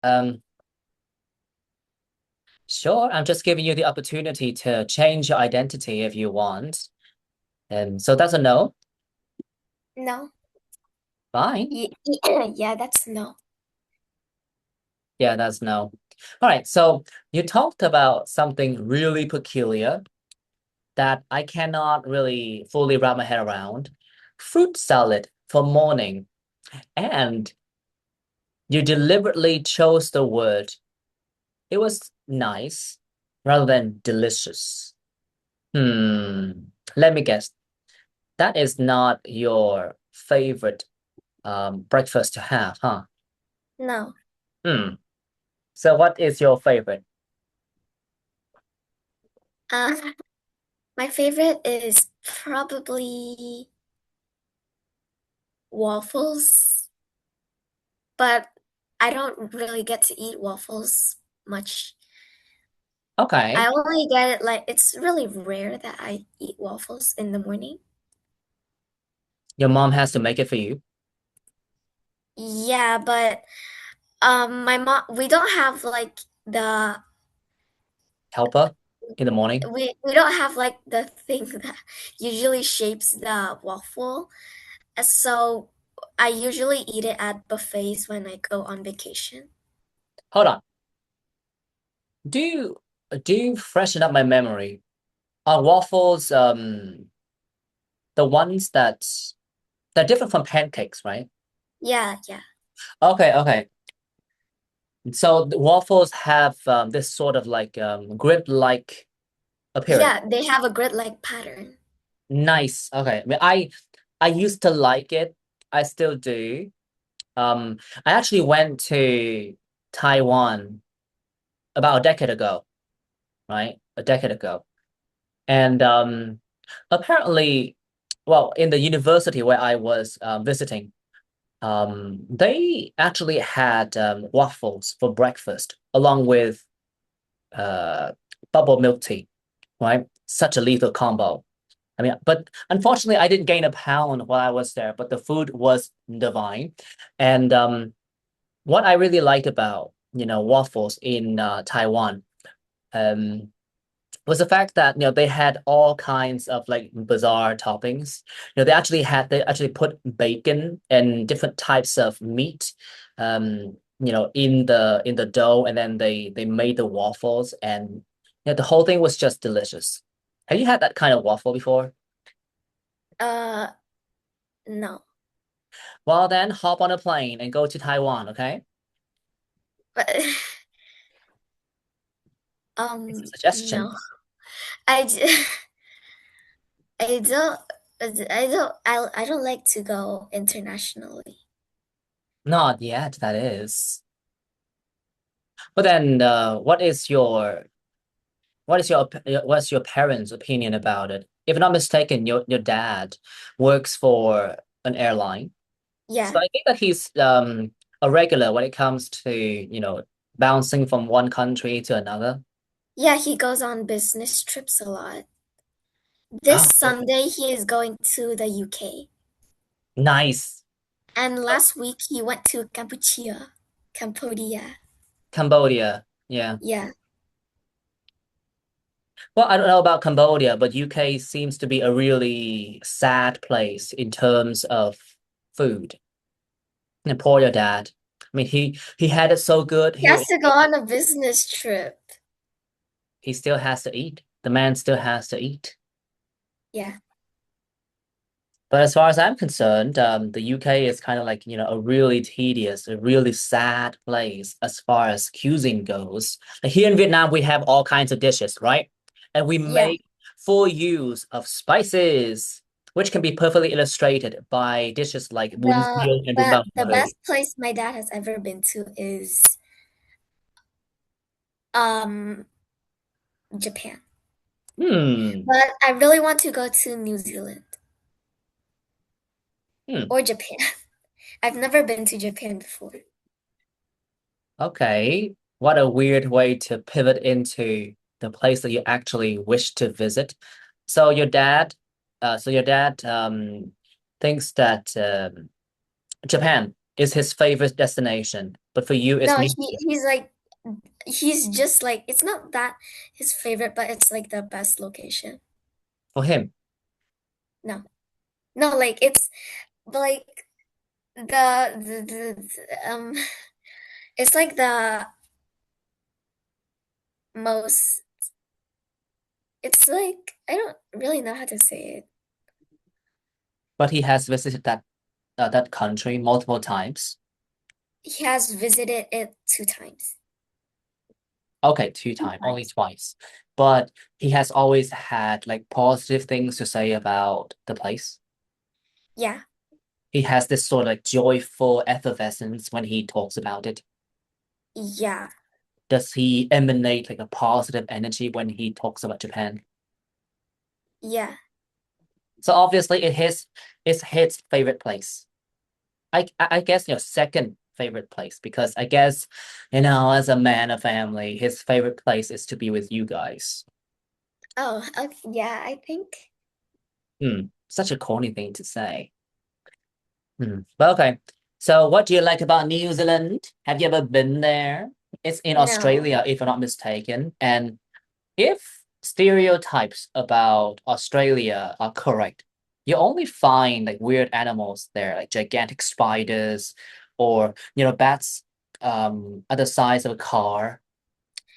Um, sure, I'm just giving you the opportunity to change your identity if you want. So that's a no. No. Fine. Yeah, that's no. Yeah, that's no. All right, so you talked about something really peculiar that I cannot really fully wrap my head around. Fruit salad for morning, and you deliberately chose the word. It was nice rather than delicious. Hmm. Let me guess. That is not your favorite breakfast to have, huh? No. Hmm. So what is your favorite? Uh, my favorite is probably waffles, but I don't really get to eat waffles much. I Okay. only get it like it's really rare that I eat waffles in the morning. Your mom has to make it for you. Yeah, but my mom we don't have like the Helper in the morning. we don't have like the thing that usually shapes the waffle. So I usually eat it at buffets when I go on vacation. Hold on. Do you do you freshen up my memory? Are waffles the ones that they're different from pancakes, right? Yeah, yeah. Okay, okay. So the waffles have this sort of like grid-like appearance. Yeah, they have a grid-like pattern. Nice. Okay. I used to like it. I still do. Um, I actually went to Taiwan about a decade ago, right? A decade ago. And apparently, well, in the university where I was visiting, they actually had waffles for breakfast along with bubble milk tea, right? Such a lethal combo. I mean, but unfortunately, I didn't gain a pound while I was there, but the food was divine. And what I really liked about, waffles in Taiwan, um, was the fact that, they had all kinds of like bizarre toppings. They actually put bacon and different types of meat, in the dough, and then they made the waffles, and the whole thing was just delicious. Have you had that kind of waffle before? Uh, no. Well, then hop on a plane and go to Taiwan, okay? But It's a suggestion. no. I j- I don't I don't like to go internationally. Not yet, that is. But then, what's your parents' opinion about it? If I'm not mistaken, your dad works for an airline, so Yeah. I think that he's a regular when it comes to bouncing from one country to another. Yeah, he goes on business trips a lot. This Oh, Sunday he is going to the UK. nice. And last week he went to Cambodia. Cambodia. Yeah. Yeah. Well, I don't know about Cambodia, but UK seems to be a really sad place in terms of food. And poor your dad. I mean, he had it so good He here. has to go on a business trip. He still has to eat. The man still has to eat. Yeah. But as far as I'm concerned, the UK is kind of like, a really tedious, a really sad place as far as cuisine goes. Like here in Vietnam, we have all kinds of dishes, right? And we Yeah. make full use of spices, which can be perfectly illustrated by dishes like bún riêu and bún The bò. best place my dad has ever been to is um Japan. Hmm. But I really want to go to New Zealand Hmm. or Japan. I've never been to Japan before. Okay. What a weird way to pivot into the place that you actually wish to visit. So your dad thinks that Japan is his favorite destination, but for you, it's No, New he's like he's just like it's not that his favorite, but it's like the best location. for him. No. No, like it's like the it's like the most it's like I don't really know how to say it. But he has visited that country multiple times. He has visited it 2 times. Okay, two Two times, only times. twice. But he has always had like positive things to say about the place. Yeah, He has this sort of like joyful effervescence when he talks about it. yeah, Does he emanate like a positive energy when he talks about Japan? yeah. So obviously it's his favorite place. I guess second favorite place because I guess as a man of family, his favorite place is to be with you guys. Oh, okay, yeah, I think Such a corny thing to say. But okay. So what do you like about New Zealand? Have you ever been there? It's in no. Australia, if I'm not mistaken. And if stereotypes about Australia are correct, you only find like weird animals there, like gigantic spiders or bats at the size of a car.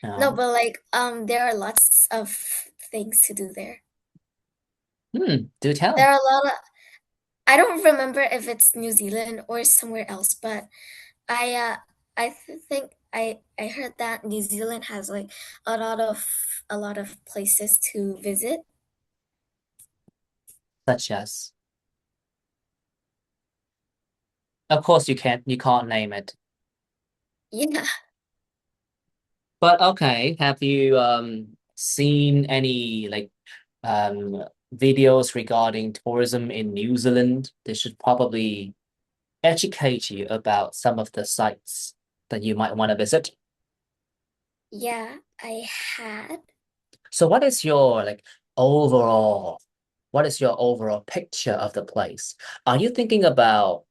You No, know? but like there are lots of things to do there. Do There tell. are a lot of I don't remember if it's New Zealand or somewhere else, but I uh think I heard that New Zealand has like a lot of places to visit. Such as. Of course you can't name it. Yeah. But okay, have you seen any like videos regarding tourism in New Zealand? They should probably educate you about some of the sites that you might want to visit. Yeah, I had. So what is your overall picture of the place? Are you thinking about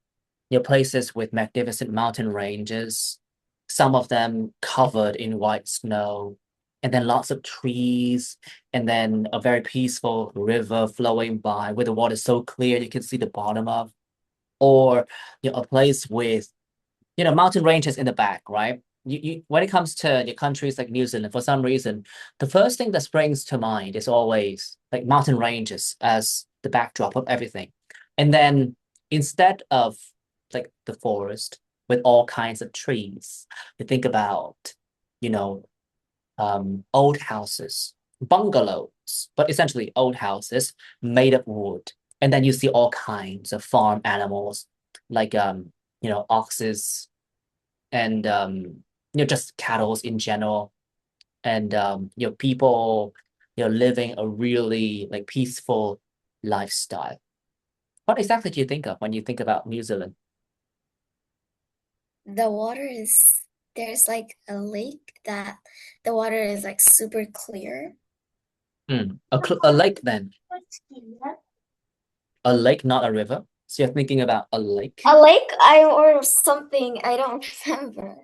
your places with magnificent mountain ranges, some of them covered in white snow, and then lots of trees, and then a very peaceful river flowing by where the water is so clear you can see the bottom of, or a place with mountain ranges in the back, right? When it comes to your countries like New Zealand, for some reason, the first thing that springs to mind is always like mountain ranges as the backdrop of everything. And then instead of like the forest with all kinds of trees, you think about, you know, old houses, bungalows, but essentially old houses made of wood. And then you see all kinds of farm animals like oxes and just cattle in general and people living a really like peaceful lifestyle. What exactly do you think of when you think about New Zealand? The water is there's like a lake that the water is like super clear. A lake then, a lake, not a river. So you're thinking about a lake. A lake I or something, I don't remember.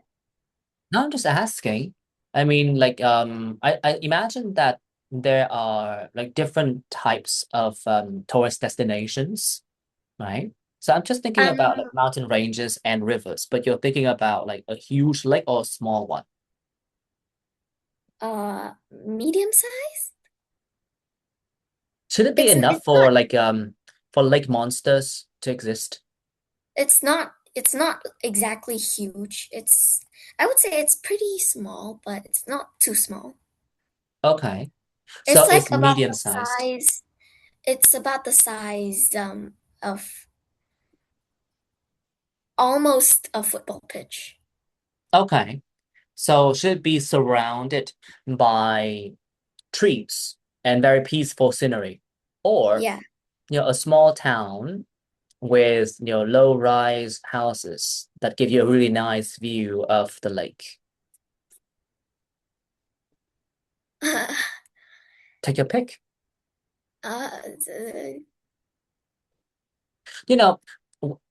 No, I'm just asking. I mean, like, I imagine that there are like different types of tourist destinations, right? So I'm just thinking about like Um mountain ranges and rivers, but you're thinking about like a huge lake or a small one. medium size? Should it be enough It's not for lake monsters to exist? it's not exactly huge. I would say it's pretty small, but it's not too small. Okay. So It's it's like about medium the sized. size it's about the size of almost a football pitch. Okay. So should it be surrounded by trees and very peaceful scenery, or Yeah. a small town with low-rise houses that give you a really nice view of the lake. Take your pick. Uh,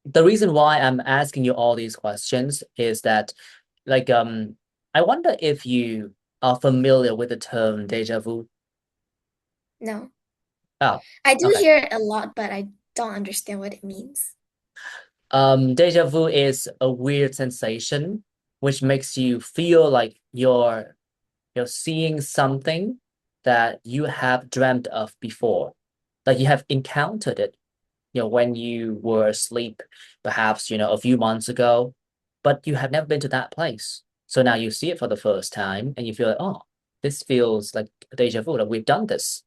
The reason why I'm asking you all these questions is that Like, I wonder if you are familiar with the term deja vu. No. Oh, I do okay. hear it a lot, but I don't understand what it means. Deja vu is a weird sensation which makes you feel like you're seeing something that you have dreamt of before. Like you have encountered it, when you were asleep, perhaps, a few months ago, but you have never been to that place. So now you see it for the first time and you feel like, oh, this feels like a deja vu, like we've done this,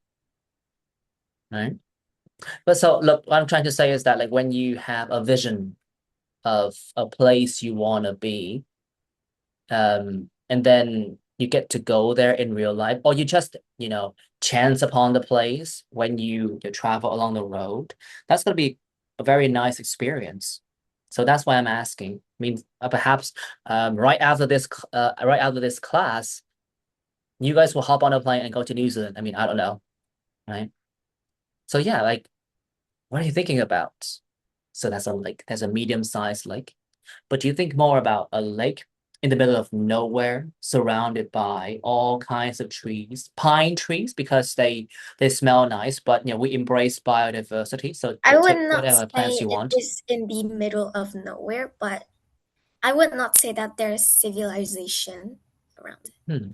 right? But so look, what I'm trying to say is that like when you have a vision of a place you want to be, and then you get to go there in real life, or you just, chance upon the place when you travel along the road, that's going to be a very nice experience. So that's why I'm asking. I mean, perhaps right after this class, you guys will hop on a plane and go to New Zealand. I mean, I don't know, right? So yeah, like, what are you thinking about? So that's a lake. There's a medium-sized lake. But do you think more about a lake in the middle of nowhere, surrounded by all kinds of trees, pine trees, because they smell nice, but we embrace biodiversity, so I would take not whatever plants say you it want. is in the middle of nowhere, but I would not say that there's civilization around it. Hmm.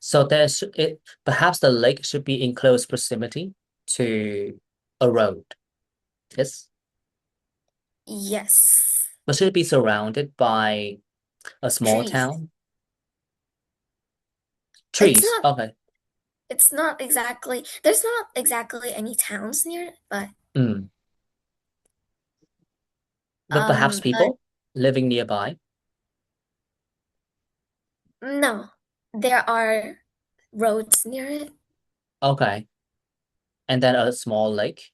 So there's it perhaps the lake should be in close proximity to a road. Yes. Yes. But should it be surrounded by a small Trees. town? It's Trees. not Okay. it's not exactly there's not exactly any towns near it, Hmm. But perhaps but people living nearby. no. There are roads near it. Okay. And then a small lake.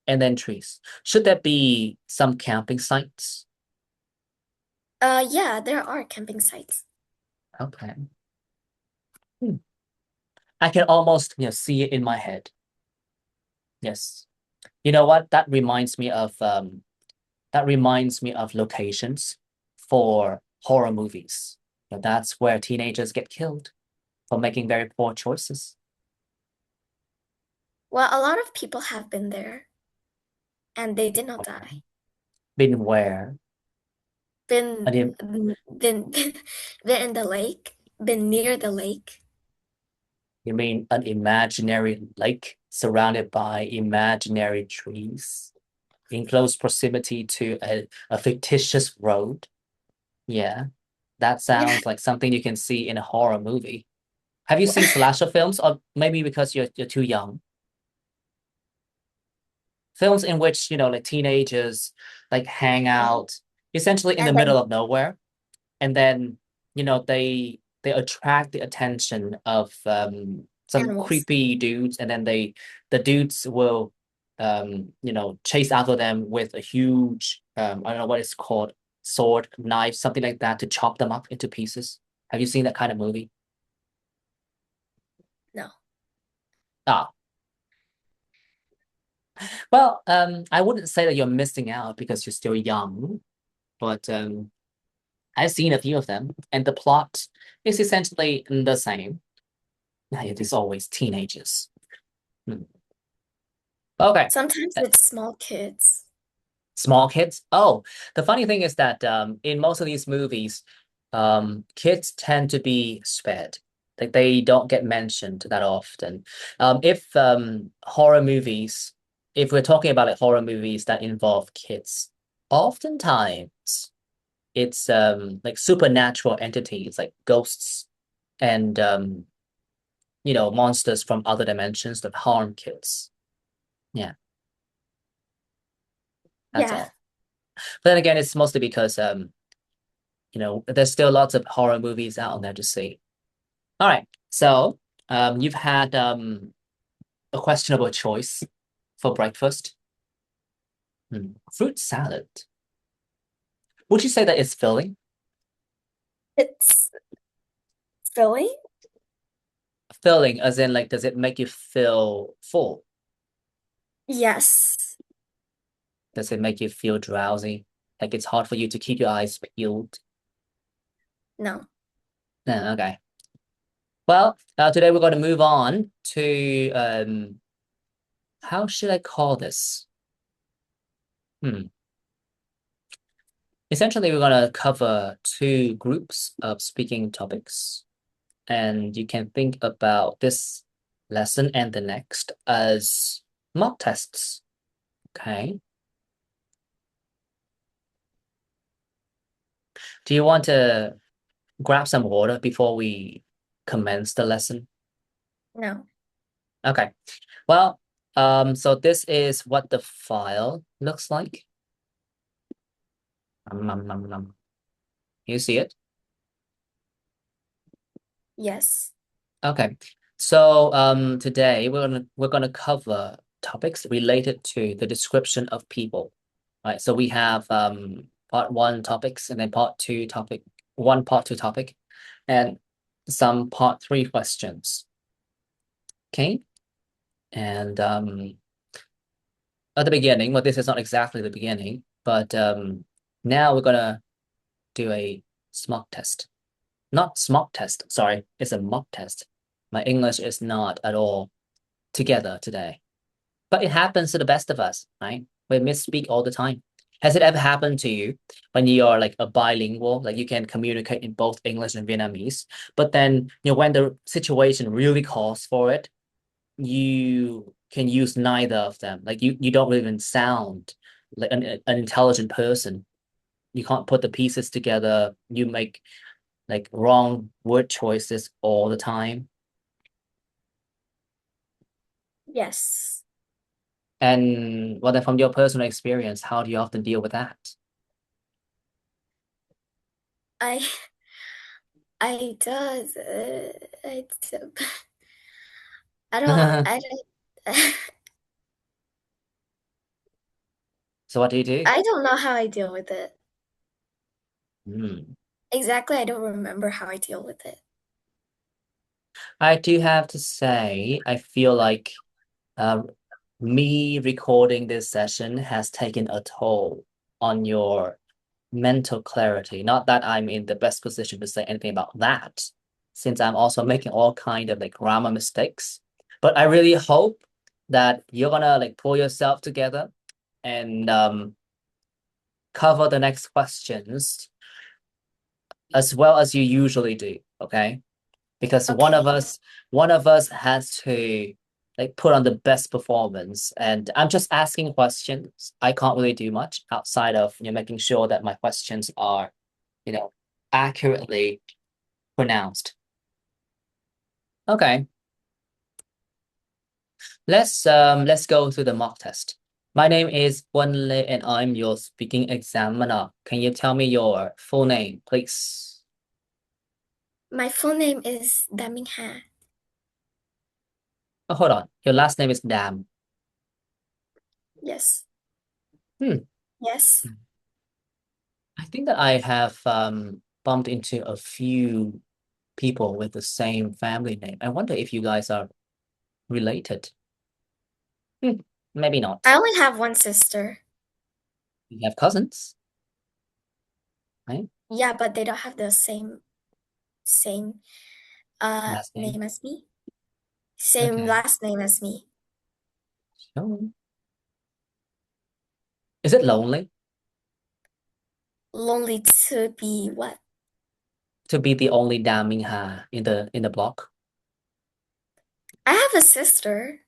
And then trees. Should there be some camping sites? Yeah, there are camping sites. Okay. Hmm. I can almost, see it in my head. Yes. You know what? That reminds me of locations for horror movies. That's where teenagers get killed for making very poor choices. Well, a lot of people have been there and they did not die. Been where? I Been didn't, been been in the lake, been near the lake. you mean an imaginary lake surrounded by imaginary trees in close proximity to a fictitious road? Yeah, that Yeah. sounds like something you can see in a horror movie. Have you seen slasher films, or maybe because you're too young? Films in which, like teenagers like hang out essentially in the And middle then of nowhere, and then, they attract the attention of some animals. creepy dudes, and then the dudes will chase after them with a huge I don't know what it's called, sword, knife, something like that, to chop them up into pieces. Have you seen that kind of movie? No. Ah, well, I wouldn't say that you're missing out because you're still young, but I've seen a few of them, and the plot is essentially the same. Yeah, it is always teenagers. Hmm. Okay. Sometimes Uh, it's small kids. Small kids. Oh, the funny thing is that in most of these movies, kids tend to be spared. Like they don't get mentioned that often. If horror movies, if we're talking about like horror movies that involve kids, oftentimes it's like supernatural entities like ghosts and monsters from other dimensions that harm kids. Yeah, that's Yeah. all. But then again, it's mostly because there's still lots of horror movies out there to see. All right. So you've had a questionable choice for breakfast. Fruit salad. Would you say that it's filling? It's filling. Filling, as in like, does it make you feel full? Yes. Does it make you feel drowsy? Like it's hard for you to keep your eyes peeled? No, No, okay. Well, today we're going to move on to how should I call this? Hmm. Essentially, we're going to cover two groups of speaking topics, and you can think about this lesson and the next as mock tests. Okay. Do you want to grab some water before we commence the lesson? no. Okay. Well, so this is what the file looks like. You see it? Yes. Okay. So today we're gonna cover topics related to the description of people. Right. So we have part one topics and then part two topic, and some part three questions. Okay. And at the beginning, well, this is not exactly the beginning, but now we're gonna do a mock test. Not mock test, sorry, it's a mock test. My English is not at all together today. But it happens to the best of us, right? We misspeak all the time. Has it ever happened to you when you are like a bilingual, like you can communicate in both English and Vietnamese, but then when the situation really calls for it, you can use neither of them. Like you don't even sound like an intelligent person. You can't put the pieces together. You make like wrong word choices all the time. Yes. And well, then from your personal experience, how do you often deal with that? I I does I do, I don't So what do you do? I don't know how I deal with it. Hmm. Exactly, I don't remember how I deal with it. I do have to say, I feel like uh, me recording this session has taken a toll on your mental clarity. Not that I'm in the best position to say anything about that, since I'm also making all kind of like grammar mistakes. But I really hope that you're gonna like pull yourself together and cover the next questions as well as you usually do. Okay, because Okay. one of us has to like put on the best performance, and I'm just asking questions. I can't really do much outside of making sure that my questions are you know accurately pronounced. Okay, let's go through the mock test. My name is Wenli and I'm your speaking examiner. Can you tell me your full name, please? My full name is Daming Ha. Oh, hold on. Your last name is Dam. Yes. Hmm. Yes. I think that I have bumped into a few people with the same family name. I wonder if you guys are related. Hmm. Maybe I not. only have one sister. You have cousins, right? Yeah, but they don't have the same Last name. name as me. Same Okay. last name as me. So, is it lonely Lonely to be what? to be the only Dam Ming Ha in the block? I have a sister.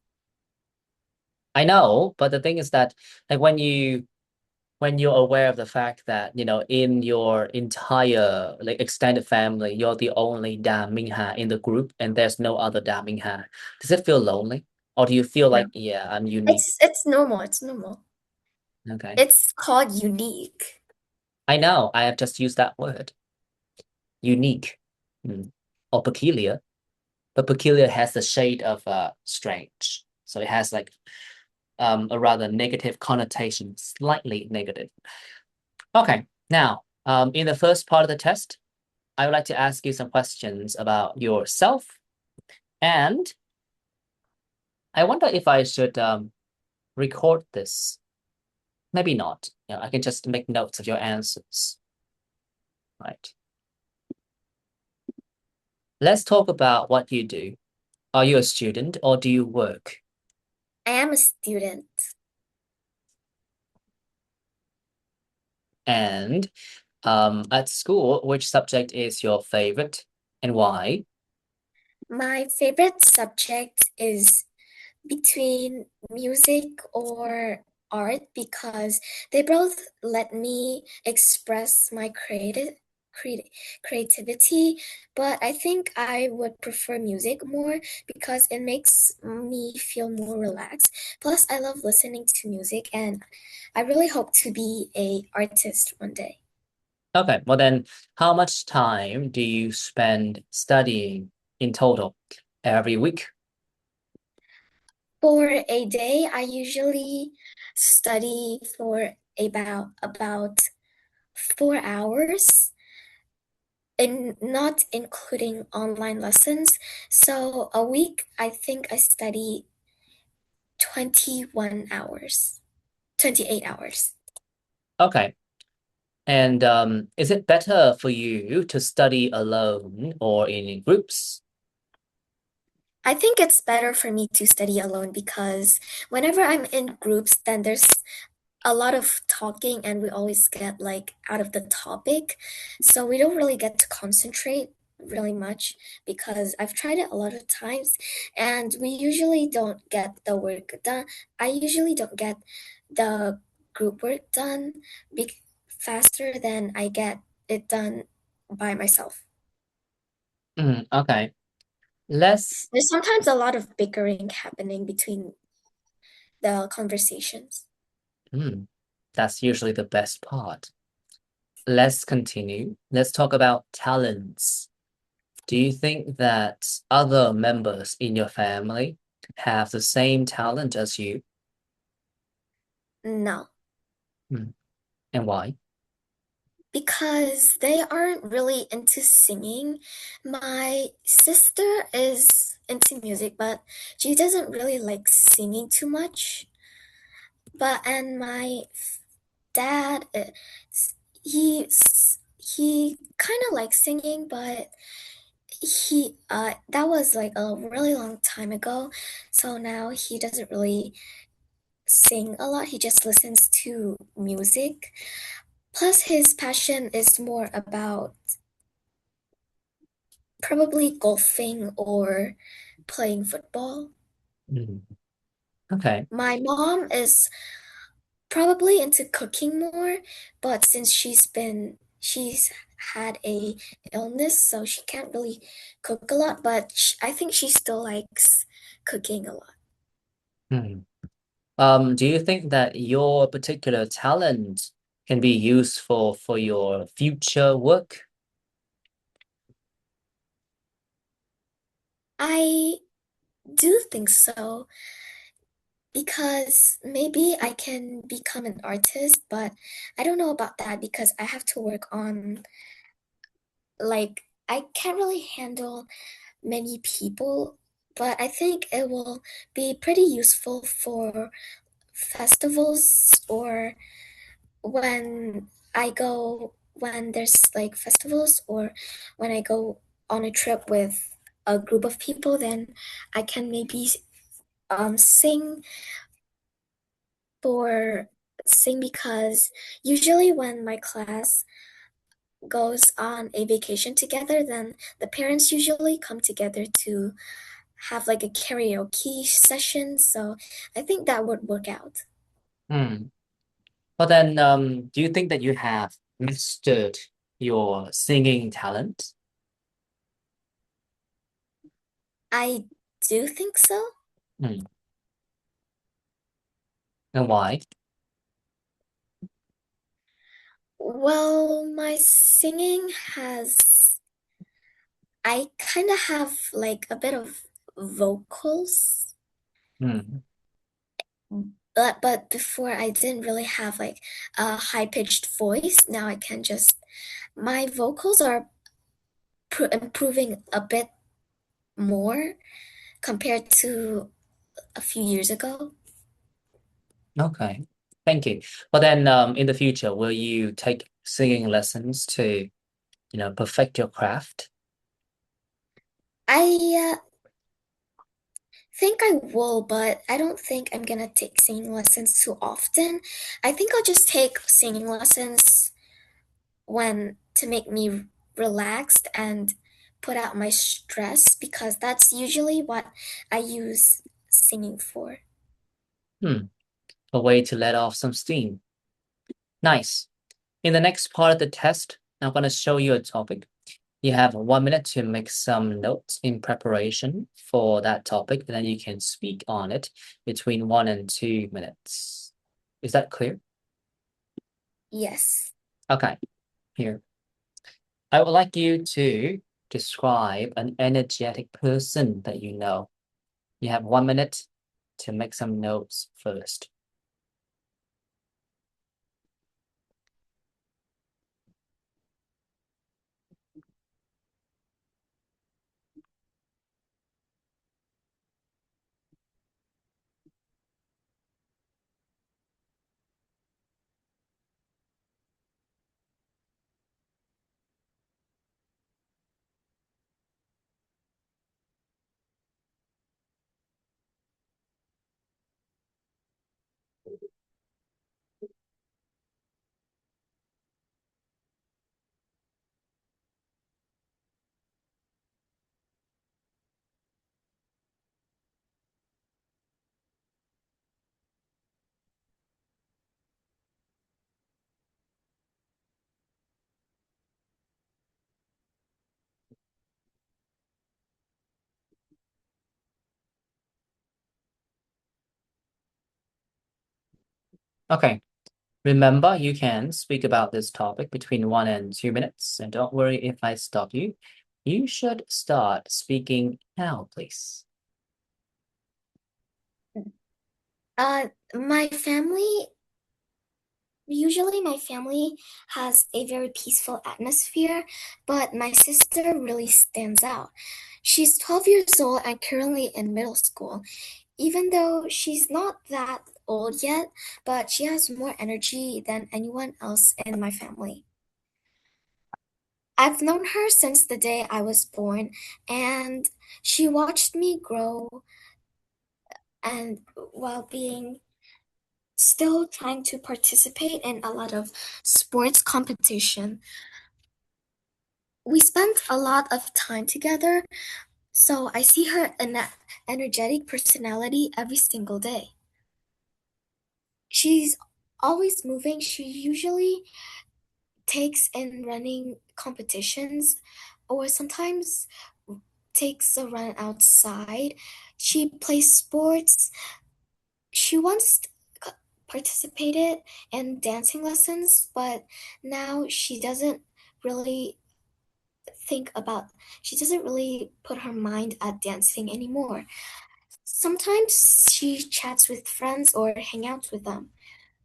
I know, but the thing is that like when you're aware of the fact that in your entire like extended family you're the only Da Mingha in the group and there's no other Da Mingha, does it feel lonely or do you feel like No. yeah, I'm unique? It's normal. It's normal. Okay, It's called unique. I know, I have just used that word, unique. Hmm. Or peculiar, but peculiar has the shade of strange, so it has like a rather negative connotation, slightly negative. Okay, now in the first part of the test I would like to ask you some questions about yourself. And I wonder if I should record this. Maybe not. I can just make notes of your answers. Right. Let's talk about what you do. Are you a student or do you work? I am a student. And at school, which subject is your favorite and why? My favorite subject is between music or art because they both let me express my creativity, but I think I would prefer music more because it makes me feel more relaxed. Plus, I love listening to music and I really hope to be a artist one day. Okay, well then, how much time do you spend studying in total every week? For a day, I usually study for about 4 hours and not including online lessons. So a week, I think I study 21 hours, 28 hours. Okay, and is it better for you to study alone or in groups? I think it's better for me to study alone because whenever I'm in groups, then there's a lot of talking and we always get like out of the topic. So we don't really get to concentrate really much because I've tried it a lot of times and we usually don't get the work done. I usually don't get the group work done be faster than I get it done by myself. Okay, let's. There's sometimes a lot of bickering happening between the conversations. Mm, that's usually the best part. Let's continue. Let's talk about talents. Do you think that other members in your family have the same talent as you? No. Hmm. And why? Because they aren't really into singing. My sister is into music, but she doesn't really like singing too much. But and my dad, he he kind of likes singing, but he that was like a really long time ago. So now he doesn't really sing a lot. He just listens to music. Plus, his passion is more about probably golfing or playing football. Hmm. Okay. My mom is probably into cooking more, but since she's had a illness, so she can't really cook a lot, but I think she still likes cooking a lot. Hmm. Do you think that your particular talent can be useful for your future work? I do think so because maybe I can become an artist, but I don't know about that because I have to work on like I can't really handle many people, but I think it will be pretty useful for festivals or when there's like festivals or when I go on a trip with a group of people, then I can maybe sing for sing because usually when my class goes on a vacation together, then the parents usually come together to have like a karaoke session. So I think that would work out. Hmm. But then, do you think that you have mastered your singing talent? I do think so. Hmm. And why? Well, my singing has, I kind of have like a bit of vocals, Hmm. but before I didn't really have like a high-pitched voice. Now I can just, my vocals are improving a bit more compared to a few years ago. Okay. Thank you. But then, in the future, will you take singing lessons to, perfect your craft? I think I will, but I don't think I'm gonna take singing lessons too often. I think I'll just take singing lessons when to make me relaxed and put out my stress because that's usually what I use singing for. Hmm, a way to let off some steam. Nice. In the next part of the test, I'm going to show you a topic. You have 1 minute to make some notes in preparation for that topic, and then you can speak on it between 1 and 2 minutes. Is that clear? Yes. Okay, here. I would like you to describe an energetic person that you know. You have 1 minute to make some notes first. Okay, remember, you can speak about this topic between 1 and 2 minutes, and don't worry if I stop you. You should start speaking now, please. My family, usually my family has a very peaceful atmosphere, but my sister really stands out. She's 12 years old and currently in middle school. Even though she's not that old yet, but she has more energy than anyone else in my family. I've known her since the day I was born, and she watched me grow and while being still trying to participate in a lot of sports competition. We spent a lot of time together, so I see her energetic personality every single day. She's always moving. She usually takes in running competitions or sometimes takes a run outside. She plays sports. She once participated in dancing lessons, but now really think about, she doesn't really put her mind at dancing anymore. Sometimes she chats with friends or hang out with them.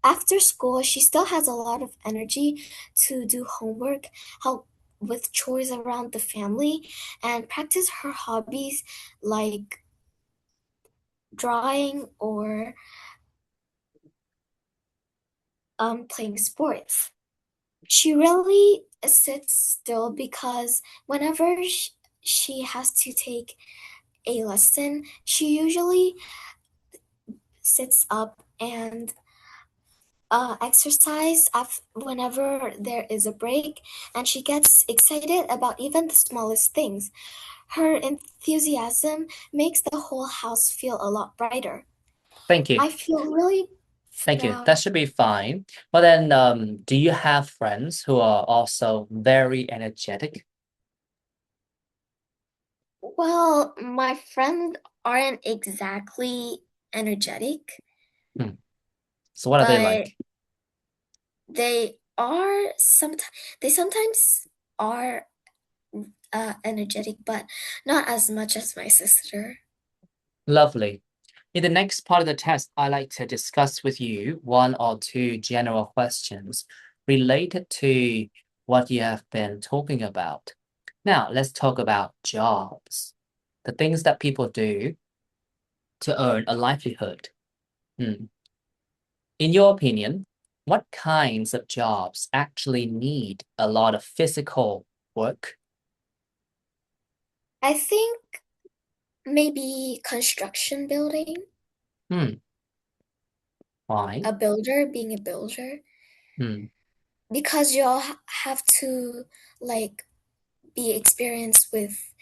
After school, she still has a lot of energy to do homework, help with chores around the family, and practice her hobbies like drawing or playing sports. She really sits still because whenever she has to take a lesson, she usually sits up and exercise whenever there is a break, and she gets excited about even the smallest things. Her enthusiasm makes the whole house feel a lot brighter. Thank you. I feel really Thank you. proud. That should be fine. But then, do you have friends who are also very energetic? Well, my friends aren't exactly energetic, Hmm. So what are they but like? they are sometimes they sometimes are energetic, but not as much as my sister. Lovely. In the next part of the test, I like to discuss with you 1 or 2 general questions related to what you have been talking about. Now, let's talk about jobs, the things that people do to earn a livelihood. Hmm. In your opinion, what kinds of jobs actually need a lot of physical work? I think maybe construction building, Hmm. Why? a builder being a builder, Hmm. because you all have to like be experienced with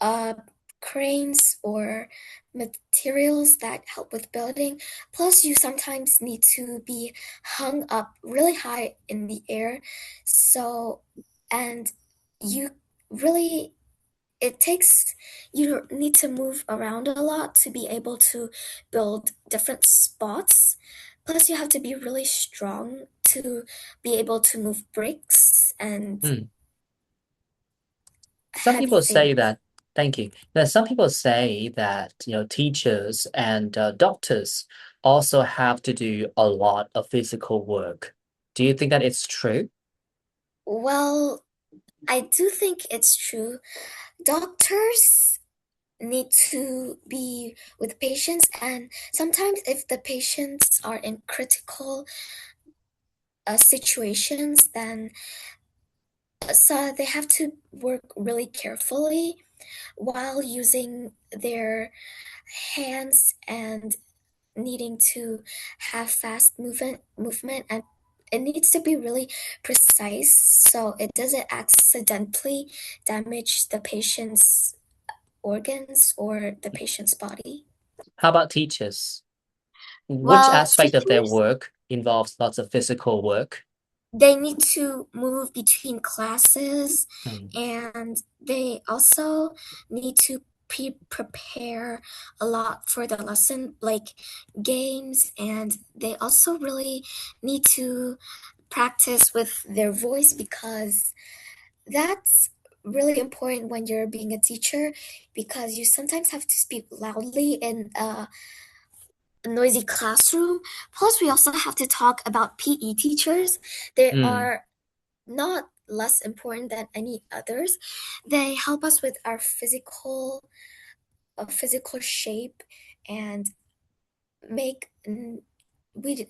uh, cranes or materials that help with building. Plus, you sometimes need to be hung up really high in the air. So, and you really, it takes, you need to move around a lot to be able to build different spots. Plus, you have to be really strong to be able to move bricks and Hmm. Some heavy people say things. that, thank you. Now, some people say that, teachers and doctors also have to do a lot of physical work. Do you think that it's true? Well, I do think it's true. Doctors need to be with patients, and sometimes if the patients are in critical situations, then so they have to work really carefully while using their hands and needing to have fast movement, and it needs to be really precise so it doesn't accidentally damage the patient's organs or the patient's body. How about teachers? Which Well, aspect of their teachers, work involves lots of physical work? they need to move between classes, Hmm. and they also need to prepare a lot for the lesson, like games, and they also really need to practice with their voice because that's really important when you're being a teacher because you sometimes have to speak loudly in a noisy classroom. Plus, we also have to talk about PE teachers. They Hmm. are not less important than any others. They help us with our physical shape and make we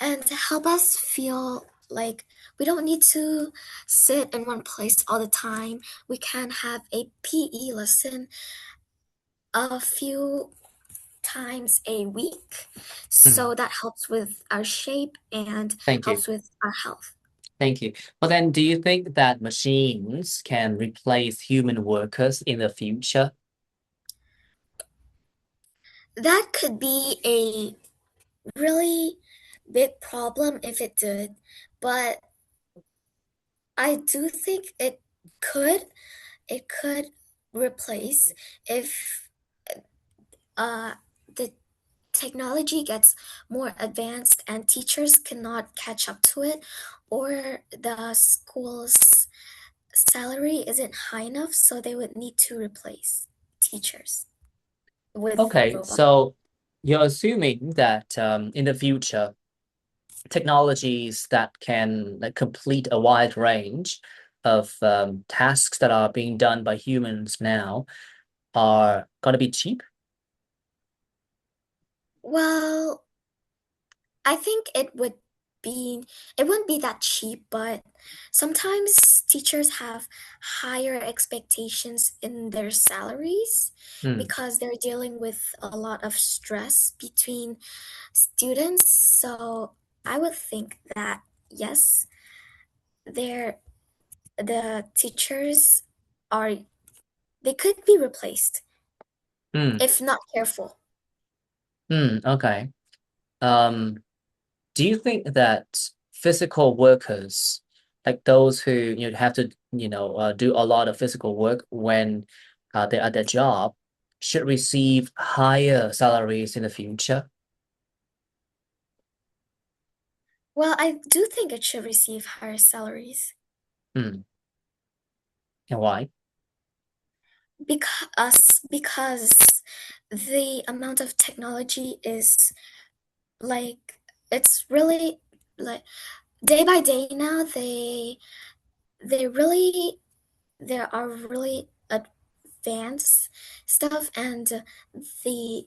and help us feel like we don't need to sit in one place all the time. We can have a PE lesson a few times a week. Hmm. So that helps with our shape and Thank you. helps with our health. Thank you. But then, do you think that machines can replace human workers in the future? That could be a really big problem if it did, but I do think it could replace if uh the technology gets more advanced and teachers cannot catch up to it, or the school's salary isn't high enough, so they would need to replace teachers with Okay, robots. so you're assuming that in the future, technologies that can like complete a wide range of tasks that are being done by humans now are going to be cheap. Well, I think it wouldn't be that cheap, but sometimes teachers have higher expectations in their salaries Hmm. because they're dealing with a lot of stress between students. So I would think that yes, they're the teachers are they could be replaced Hmm. if not careful. Hmm. Okay. Um, do you think that physical workers, like those who have to do a lot of physical work when they're at their job, should receive higher salaries in the future? Well, I do think it should receive higher salaries Hmm. And why? because the amount of technology is like it's really like day by day now they really there are really advanced stuff, and the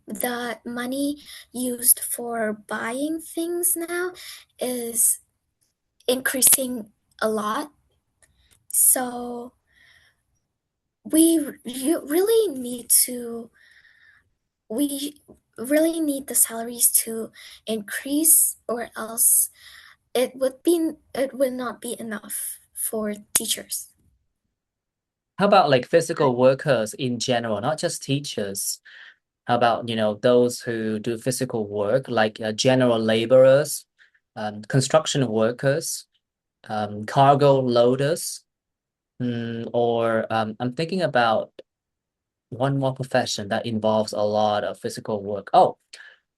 the money used for buying things now is increasing a lot. So really need to we really need the salaries to increase, or else it would not be enough for teachers. How about like physical workers in general, not just teachers? How about, those who do physical work, like general laborers, construction workers, cargo loaders, or I'm thinking about one more profession that involves a lot of physical work. Oh,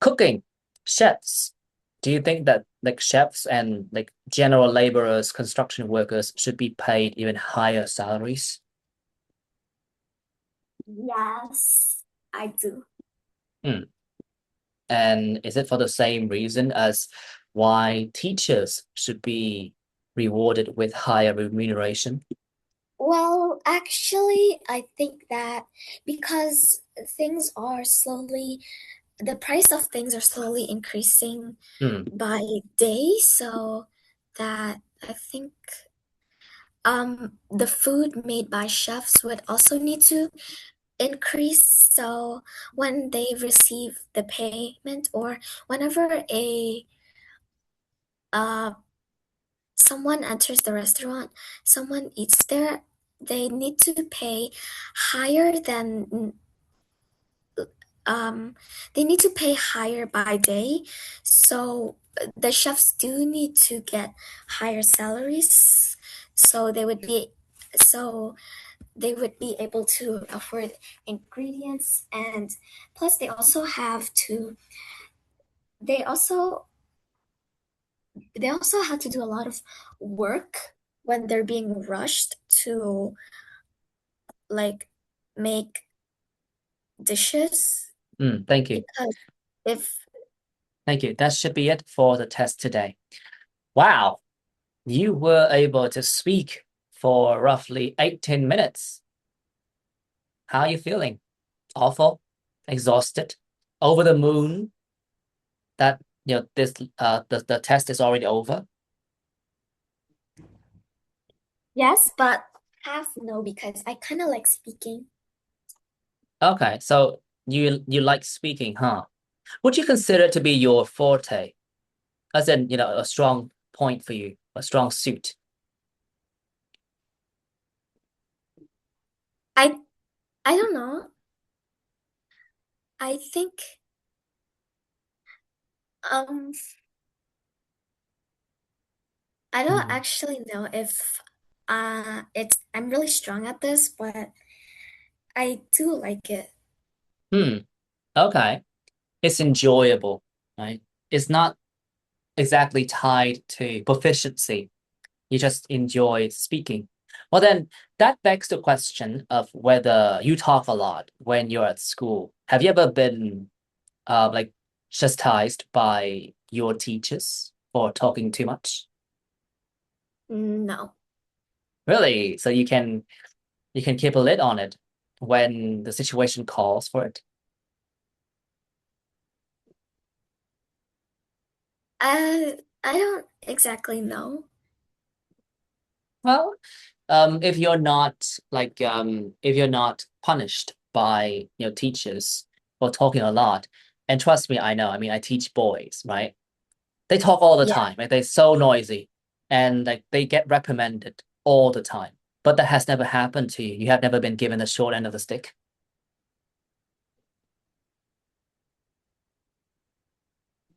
cooking, chefs. Do you think that like chefs and like general laborers, construction workers should be paid even higher salaries? Yes, I do. Hmm. And is it for the same reason as why teachers should be rewarded with higher remuneration? Well, actually, I think that because things are slowly, the price of things are slowly increasing Hmm. by day, so that I think the food made by chefs would also need to increase. So when they receive the payment, or whenever a uh someone enters the restaurant, someone eats there, they need to pay higher than um they need to pay higher by day. So the chefs do need to get higher salaries, so so they would be able to afford ingredients, and plus they also they also have to do a lot of work when they're being rushed to like make dishes, Thank you. because if Thank you. That should be it for the test today. Wow, you were able to speak for roughly 18 minutes. How are you feeling? Awful? Exhausted? Over the moon that this the test is already over? yes, but half no, because I kind of like speaking. Okay, so you like speaking, huh? Would you consider it to be your forte? As in, a strong point for you, a strong suit. I I don't know. I think um I don't Hmm. actually know if it's I'm really strong at this, but I do like it. Hmm. Okay. It's enjoyable, right? It's not exactly tied to proficiency. You just enjoy speaking. Well, then that begs the question of whether you talk a lot when you're at school. Have you ever been like chastised by your teachers for talking too much? No. Really? So you can keep a lid on it when the situation calls for it. I don't exactly know. Well, if you're not punished by teachers for talking a lot, and trust me, I know. I mean, I teach boys, right? They talk all the Yeah. time, right? They're so noisy, and like they get reprimanded all the time. But that has never happened to you. You have never been given the short end of the stick.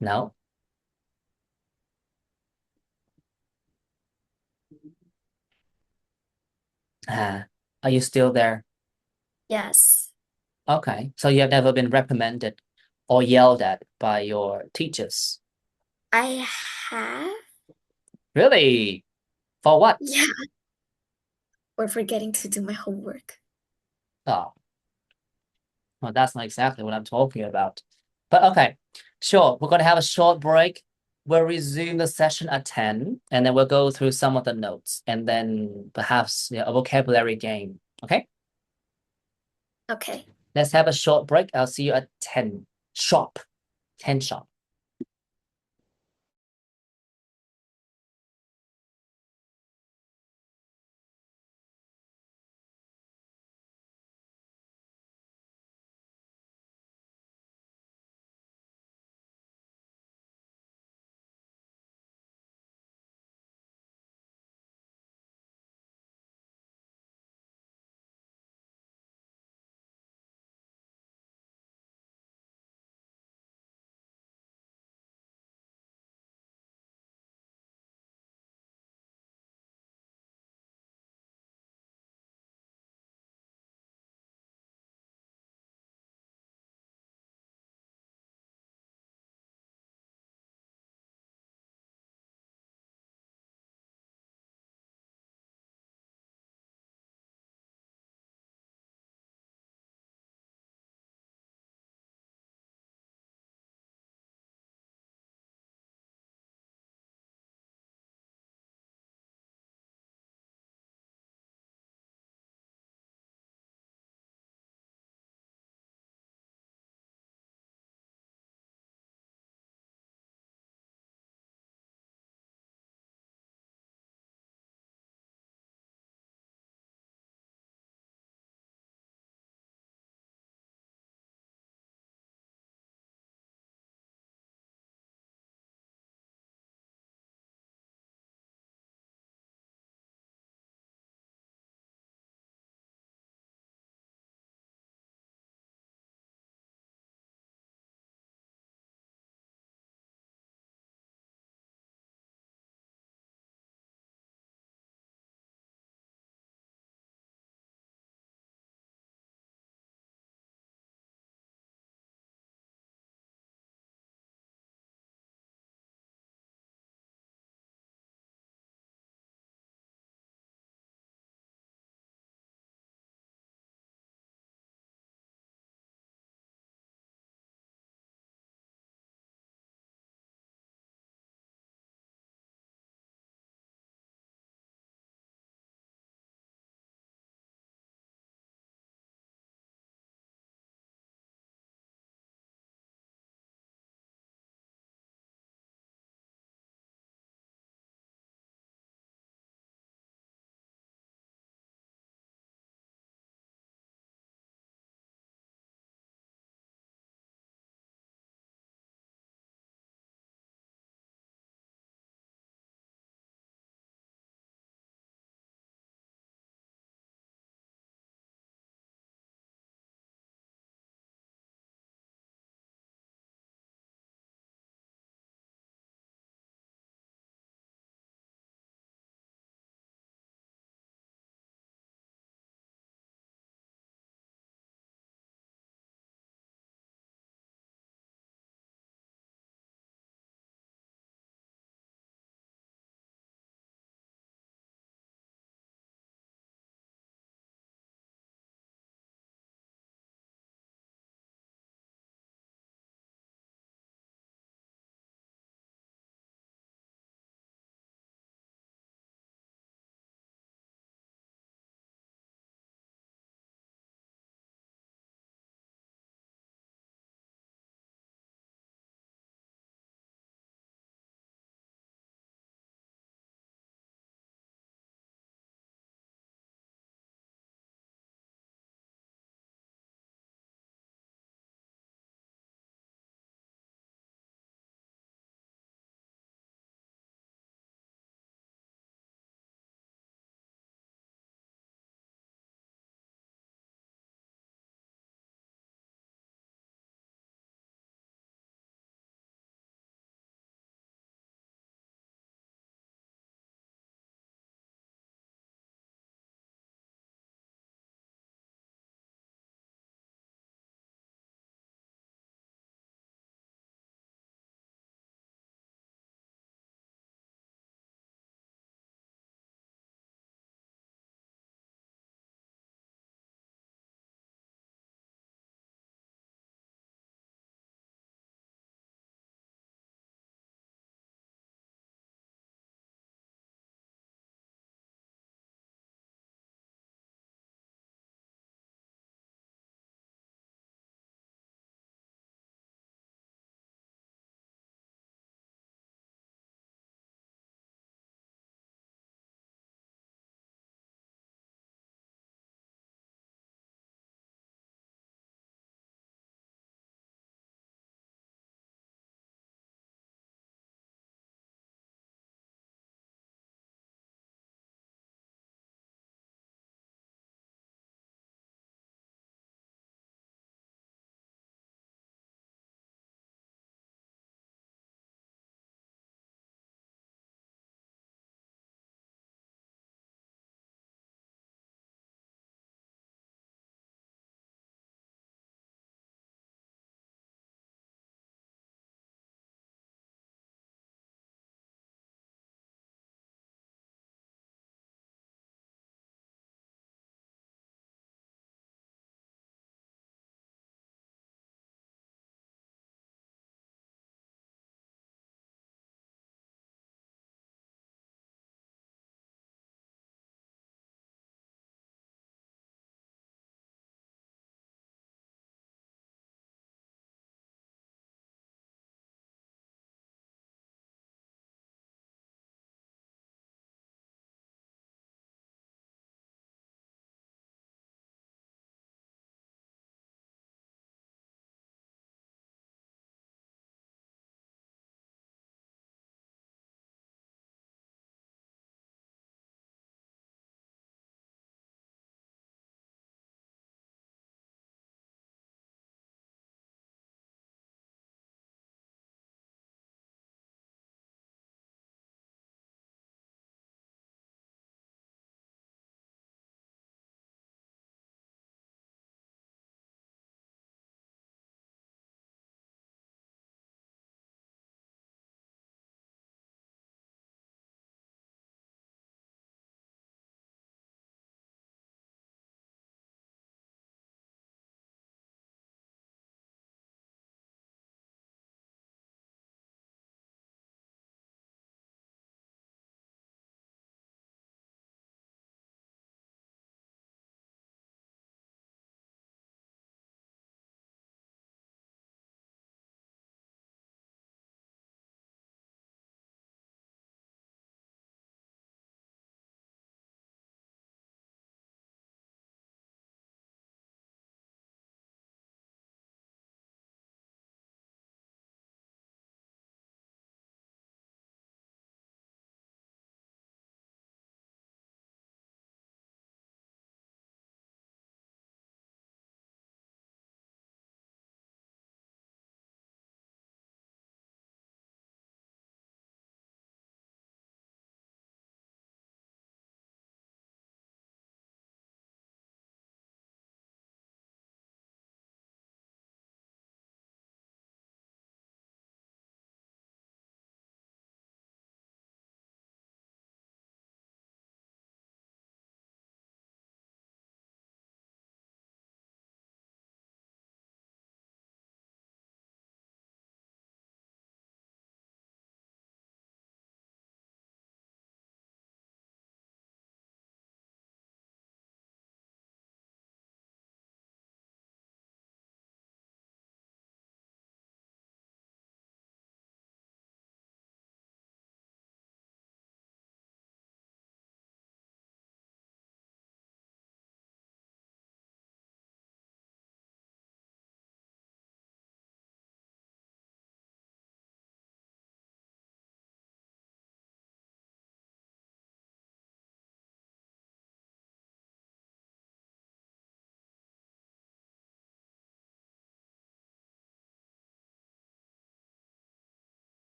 No. Ah, are you still there? Yes. Okay, so you have never been reprimanded or yelled at by your teachers. I have. Really? For what? Yeah. Or forgetting to do my homework. Oh, well, that's not exactly what I'm talking about. But okay, sure. We're going to have a short break. We'll resume the session at 10, and then we'll go through some of the notes and then perhaps a vocabulary game. Okay, Okay. let's have a short break. I'll see you at 10 sharp. 10 sharp.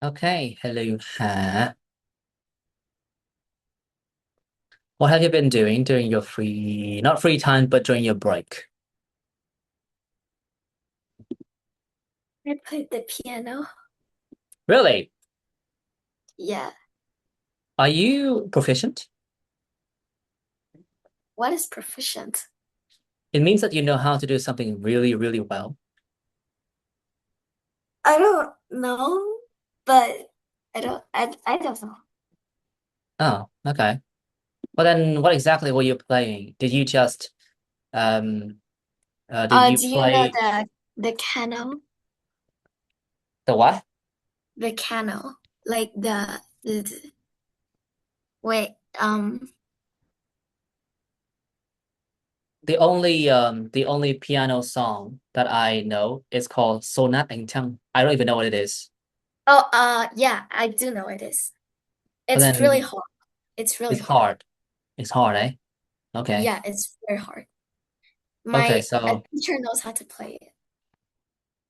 Okay, hello. Huh? What have you been doing during your free, not free time, but during your break? I played the piano. Really? Yeah. Are you proficient? What is proficient? It means that you know how to do something really, really well. I don't know, but I don't know. Oh, okay. Well then, what exactly were you playing? Did you just um did you Do you know play the cano? the what? The cano. Like wait, The only piano song that I know is called Sonat Anh Chang. I don't even know what it is. oh yeah, I do know it is. But It's really then hard. It's really it's hard. hard. It's hard, eh? Okay. Yeah, it's very hard. Okay, My a so teacher knows how to play it.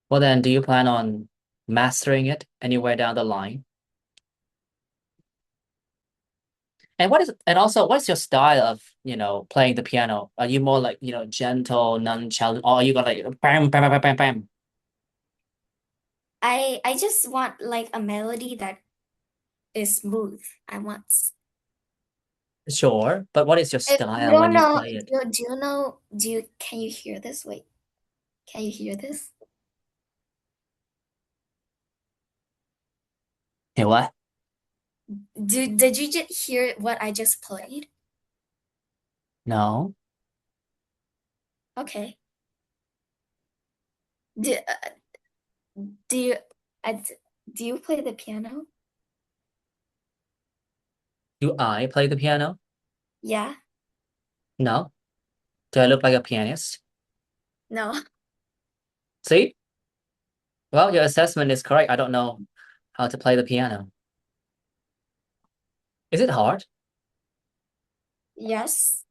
well then, do you plan on mastering it anywhere down the line? And also what's your style of, playing the piano? Are you more like, gentle, non-challenging, or are you gonna like bam, bam, bam, bam, bam, bam? I just want like a melody that is smooth. I want. Sure, but what is your If you style when don't you know, play it? do you know? Can you hear this? Wait, can you hear this? Hey, what? Did you just hear what I just played? No. Okay. Do do you uh, do you play the piano? Do I play the piano? Yeah. No. Do I look like a pianist? No. See? Well, your assessment is correct. I don't know how to play the piano. Is it hard? Yes.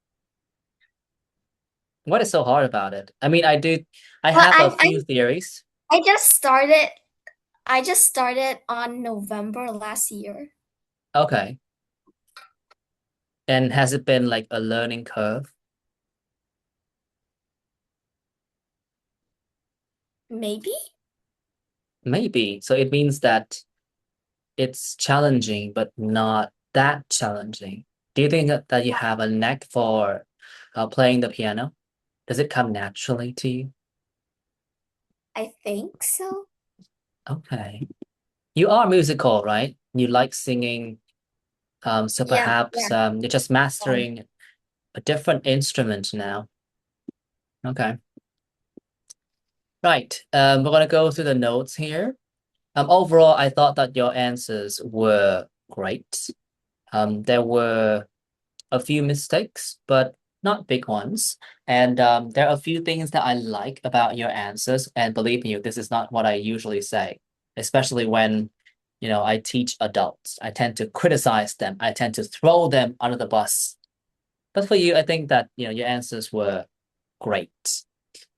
What is so hard about it? I mean, I Well, have a few theories. I just started. I just started on November last year. Okay. And has it been like a learning curve? Maybe. Maybe. So it means that it's challenging, but not that challenging. Do you think that you have a knack for playing the piano? Does it come naturally to you? I think so. Okay. You are musical, right? You like singing. So Yeah. perhaps Yeah. you're just Um, mastering a different instrument now. Okay. Right. We're gonna go through the notes here. Overall, I thought that your answers were great. There were a few mistakes, but not big ones. And there are a few things that I like about your answers. And believe me, this is not what I usually say, especially when, I teach adults. I tend to criticize them. I tend to throw them under the bus. But for you, I think that, your answers were great.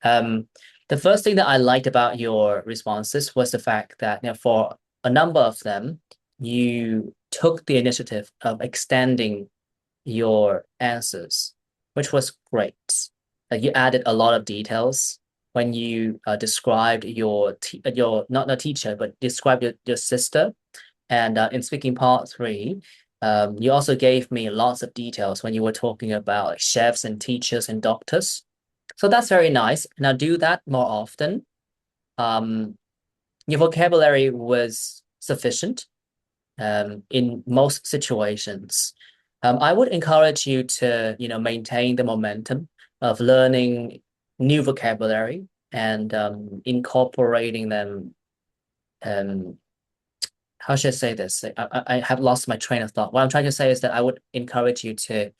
Um, the first thing that I liked about your responses was the fact that, for a number of them, you took the initiative of extending your answers, which was great. Like you added a lot of details when you described your not a teacher, but described your sister. And in speaking part three, you also gave me lots of details when you were talking about like, chefs and teachers and doctors. So that's very nice. Now do that more often. Um, your vocabulary was sufficient in most situations. I would encourage you to, maintain the momentum of learning new vocabulary and incorporating them. Um, how should I say this? I have lost my train of thought. What I'm trying to say is that I would encourage you to,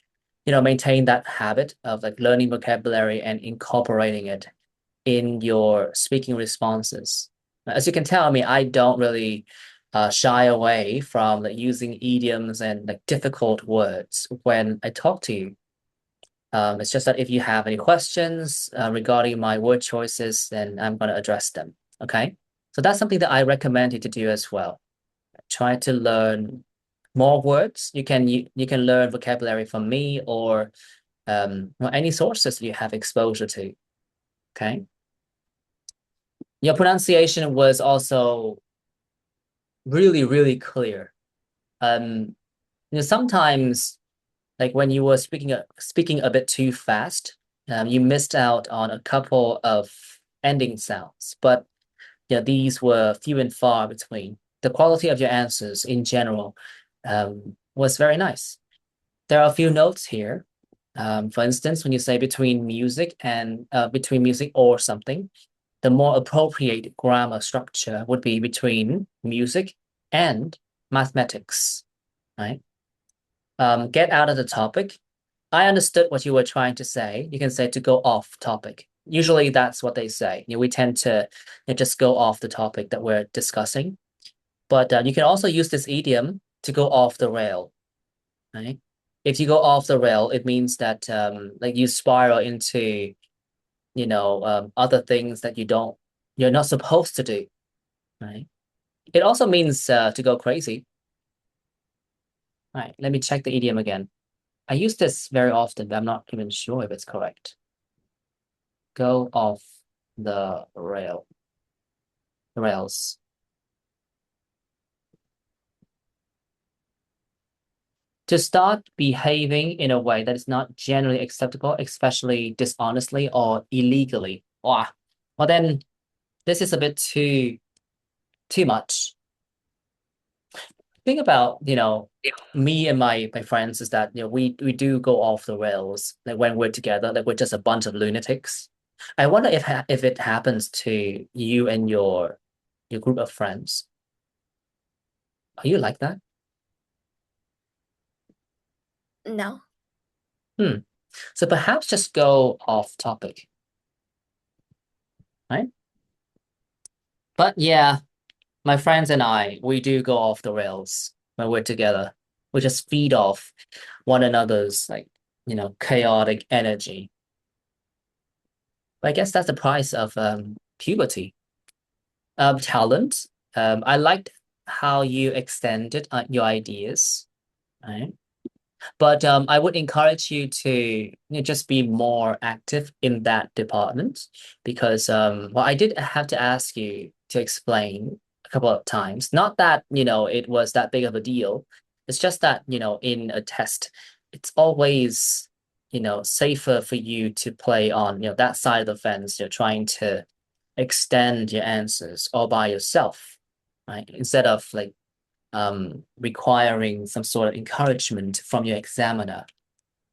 maintain that habit of like learning vocabulary and incorporating it in your speaking responses. As you can tell, I mean, I don't really shy away from like using idioms and like difficult words when I talk to you. It's just that if you have any questions regarding my word choices, then I'm going to address them. Okay. So that's something that I recommend you to do as well. try to learn more words. You can learn vocabulary from me or any sources you have exposure to. Okay. Your pronunciation was also really, really clear. Um, sometimes like when you were speaking a bit too fast, you missed out on a couple of ending sounds, but yeah, these were few and far between. The quality of your answers in general was very nice. There are a few notes here. For instance, when you say between music or something, the more appropriate grammar structure would be between music and mathematics, right? Get out of the topic. I understood what you were trying to say. You can say to go off topic. Usually that's what they say. We tend to just go off the topic that we're discussing. But you can also use this idiom to go off the rail, right? If you go off the rail, it means that like you spiral into, other things that you're not supposed to do, right? It also means to go crazy. All right, let me check the idiom again. I use this very often, but I'm not even sure if it's correct. Go off the rails. To start behaving in a way that is not generally acceptable, especially dishonestly or illegally. Wow. Well, then this is a bit too much. Thing about, me and my friends is that, we do go off the rails like when we're together, like we're just a bunch of lunatics. I wonder if it happens to you and your group of friends. Are you like that? No. Hmm. So perhaps just go off topic, right? But yeah, my friends and we do go off the rails when we're together. We just feed off one another's like, chaotic energy. But I guess that's the price of puberty. Talent. I liked how you extended your ideas, right? But I would encourage you to just be more active in that department because well, I did have to ask you to explain a couple of times. Not that, it was that big of a deal. It's just that, in a test, it's always, safer for you to play on, that side of the fence, you're trying to extend your answers all by yourself, right? Instead of like requiring some sort of encouragement from your examiner.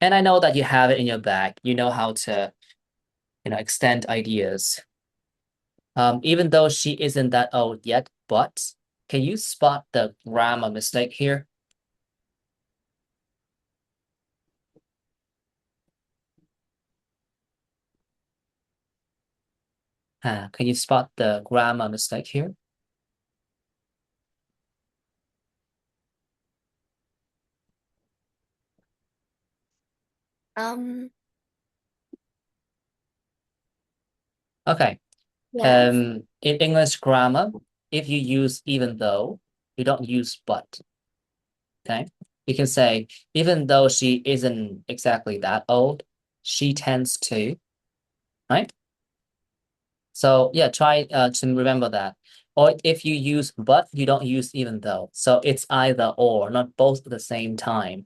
And I know that you have it in your bag. You know how to, extend ideas. Even though she isn't that old yet, but can you spot the grammar mistake here? Can you spot the grammar mistake here? Um, Okay. yeah. In English grammar, if you use even though, you don't use but. Okay. You can say, even though she isn't exactly that old, she tends to, right? So yeah, try to remember that. Or if you use but, you don't use even though. So it's either or, not both at the same time.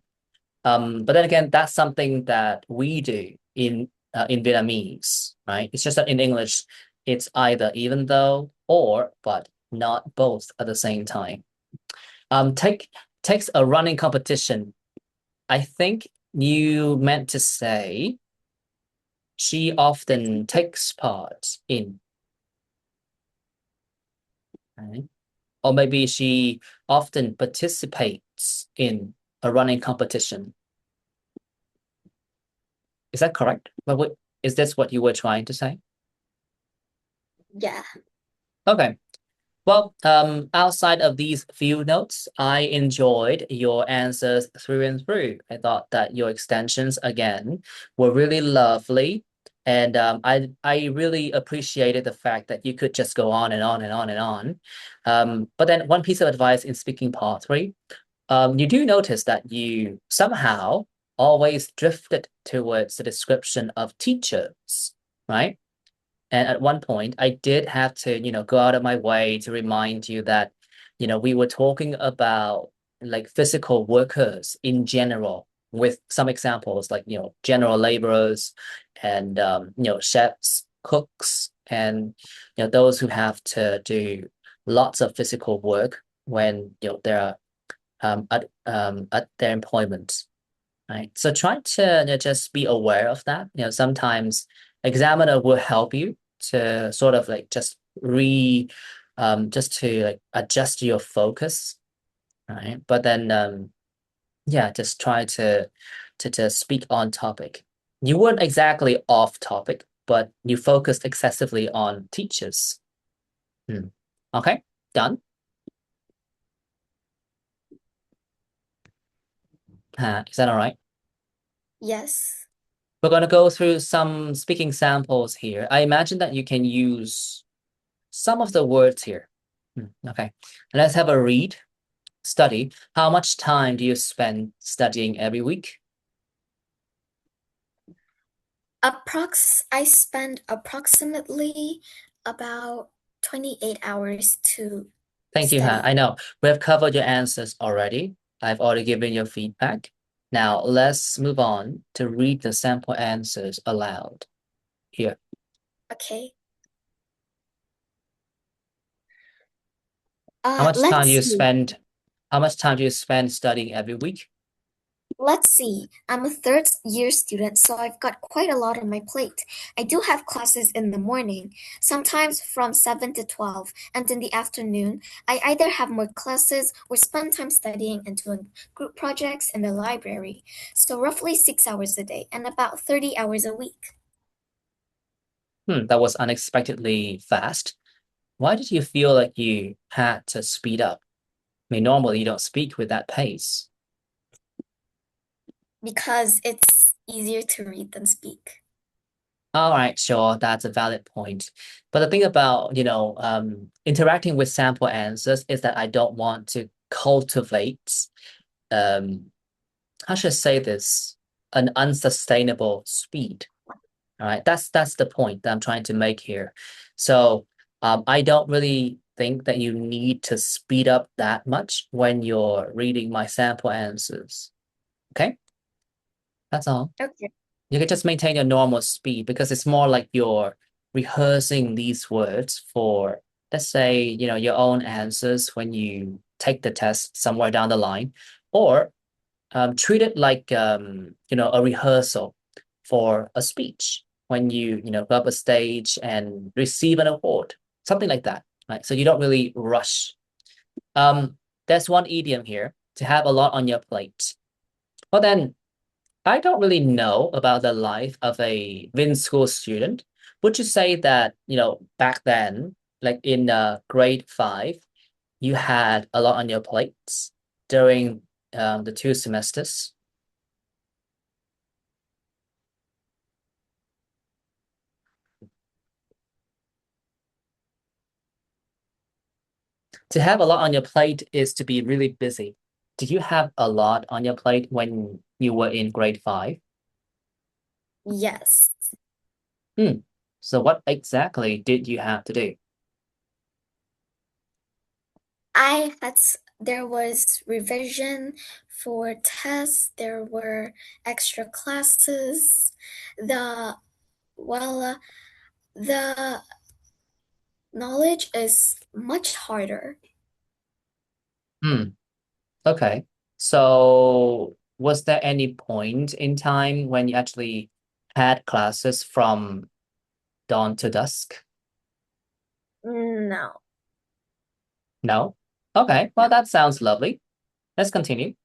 But then again, that's something that we do in Vietnamese, right? It's just that in English, it's either even though or but, not both at the same time. Take takes a running competition. I think you meant to say she often takes part in, right? Or maybe she often participates in a running competition. Is that correct? Is this what you were trying to say? Yeah. Okay. Well, outside of these few notes, I enjoyed your answers through and through. I thought that your extensions again were really lovely. And I really appreciated the fact that you could just go on and on and on and on. But then one piece of advice in speaking part three, you do notice that you somehow always drifted towards the description of teachers, right? And at one point, I did have to, go out of my way to remind you that, we were talking about like physical workers in general, with some examples like, general laborers and, chefs, cooks, and, those who have to do lots of physical work when, they're at their employment. Right. So try to just be aware of that. Sometimes examiner will help you to sort of like just to like adjust your focus, right? But then yeah, just try to just speak on topic. You weren't exactly off topic, but you focused excessively on teachers. Hmm. Okay, done. Is that all right? Yes. We're going to go through some speaking samples here. I imagine that you can use some of the words here. Okay, let's have a read. Study. How much time do you spend studying every week? I spend approximately about 28 hours to Thank you, Ha. study. I know we have covered your answers already. I've already given your feedback. Now let's move on to read the sample answers aloud. Here. Okay. How much time do Let's you see. spend? How much time do you spend studying every week? Let's see. I'm a third year student, so I've got quite a lot on my plate. I do have classes in the morning, sometimes from 7 to 12, and in the afternoon, I either have more classes or spend time studying and doing group projects in the library. So roughly 6 hours a day and about 30 hours a week. That was unexpectedly fast. Why did you feel like you had to speed up? I mean, normally you don't speak with that pace. Because it's easier to read than speak. All right, sure, that's a valid point. But the thing about, interacting with sample answers is that I don't want to cultivate, um, how should I say this, an unsustainable speed. All right, that's the point that I'm trying to make here. So, I don't really think that you need to speed up that much when you're reading my sample answers. Okay, that's all. Okay. You can just maintain your normal speed because it's more like you're rehearsing these words for, let's say, your own answers when you take the test somewhere down the line, or treat it like a rehearsal for a speech when you go up a stage and receive an award, something like that, right? So you don't really rush. There's one idiom here: to have a lot on your plate. Well, then I don't really know about the life of a Vin school student. Would you say that, back then, like in grade five, you had a lot on your plates during the 2 semesters? To have a lot on your plate is to be really busy. Did you have a lot on your plate when you were in grade five? Yes. Hmm. So what exactly did you have to do? There was revision for tests, there were extra classes. The, well, the knowledge is much harder. Hmm. Okay. So was there any point in time when you actually had classes from dawn to dusk? No, No? Okay. Well, no. that sounds lovely. Let's continue.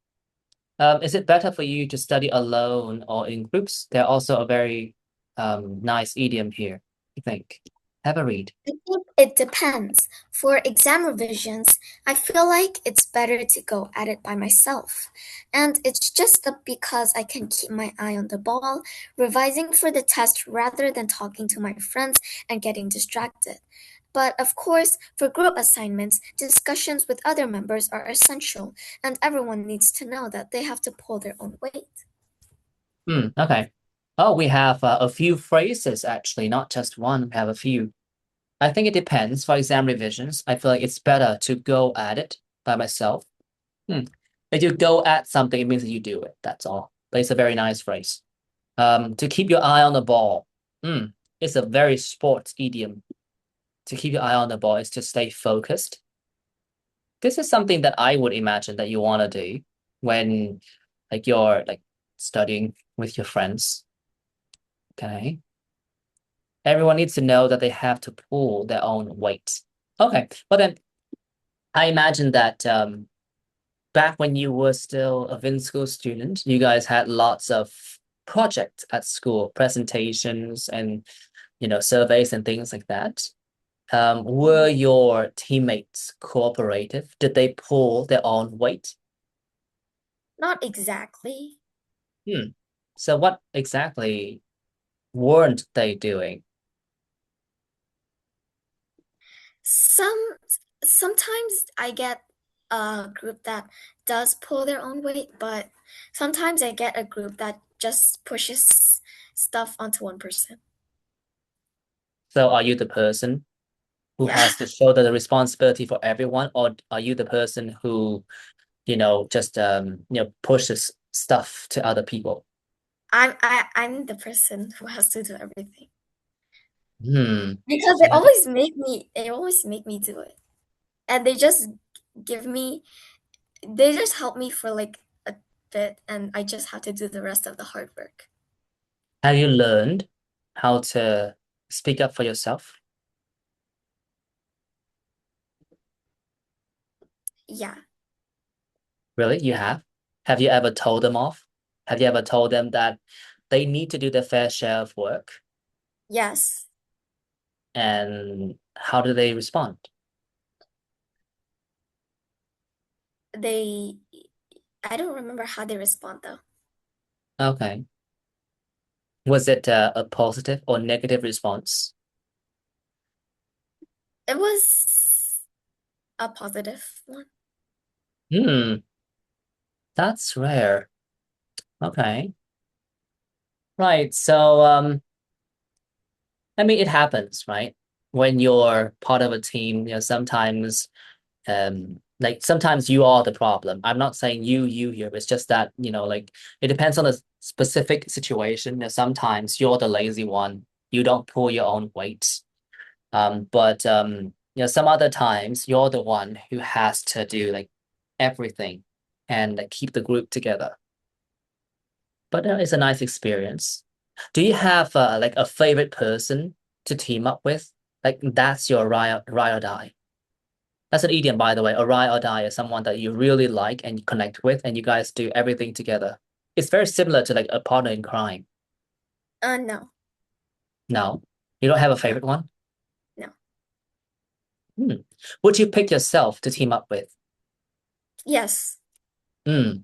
Is it better for you to study alone or in groups? They're also a very nice idiom here, I think. Have a read. I think it depends. For exam revisions, I feel like it's better to go at it by myself. And it's just because I can keep my eye on the ball, revising for the test rather than talking to my friends and getting distracted. But of course, for group assignments, discussions with other members are essential, and everyone needs to know that they have to pull their own weight. Okay. Oh, we have a few phrases actually, not just one. We have a few. I think it depends. For exam revisions, I feel like it's better to go at it by myself. Hmm. If you go at something, it means that you do it. That's all. But it's a very nice phrase. To keep your eye on the ball. Hmm. It's a very sports idiom. To keep your eye on the ball is to stay focused. This is something that I would imagine that you want to do when like you're like studying with your friends. Okay. Everyone needs to know that they have to pull their own weight. Okay. But then I imagine that back when you were still a Vin school student, you guys had lots of projects at school, presentations and surveys and things like that. Were your teammates cooperative? Did they pull their own weight? Not exactly. Hmm. So what exactly weren't they doing? Some sometimes I get a group that does pull their own weight, but sometimes I get a group that just pushes stuff onto one person. So are you the person who Yeah, has to shoulder the responsibility for everyone, or are you the person who, just pushes stuff to other people? I'm the person who has to do everything Hmm. because So they always make me do it, and give me they just help me for like a bit, and I just have to do the rest of the hard work. have you learned how to speak up for yourself? Yeah. Really? You have? Have you ever told them off? Have you ever told them that they need to do their fair share of work? Yes. And how do they respond? They I don't remember how they respond though. Okay. Was it a positive or negative response? It was a positive one. Hmm, that's rare. Okay. Right. So, I mean, it happens, right? When you're part of a team, sometimes, like sometimes you are the problem. I'm not saying you here. It's just that, like it depends on the specific situation. Sometimes you're the lazy one. You don't pull your own weight. But some other times you're the one who has to do like everything and like, keep the group together. But it's a nice experience. Do you have like a favorite person to team up with? Like that's your ride or die. That's an idiom, by the way. A ride or die is someone that you really like and you connect with, and you guys do everything together. It's very similar to like a partner in crime. No, No, you don't have a no, favorite one? no. Hmm. Would you pick yourself to team up with? Yes, Hmm.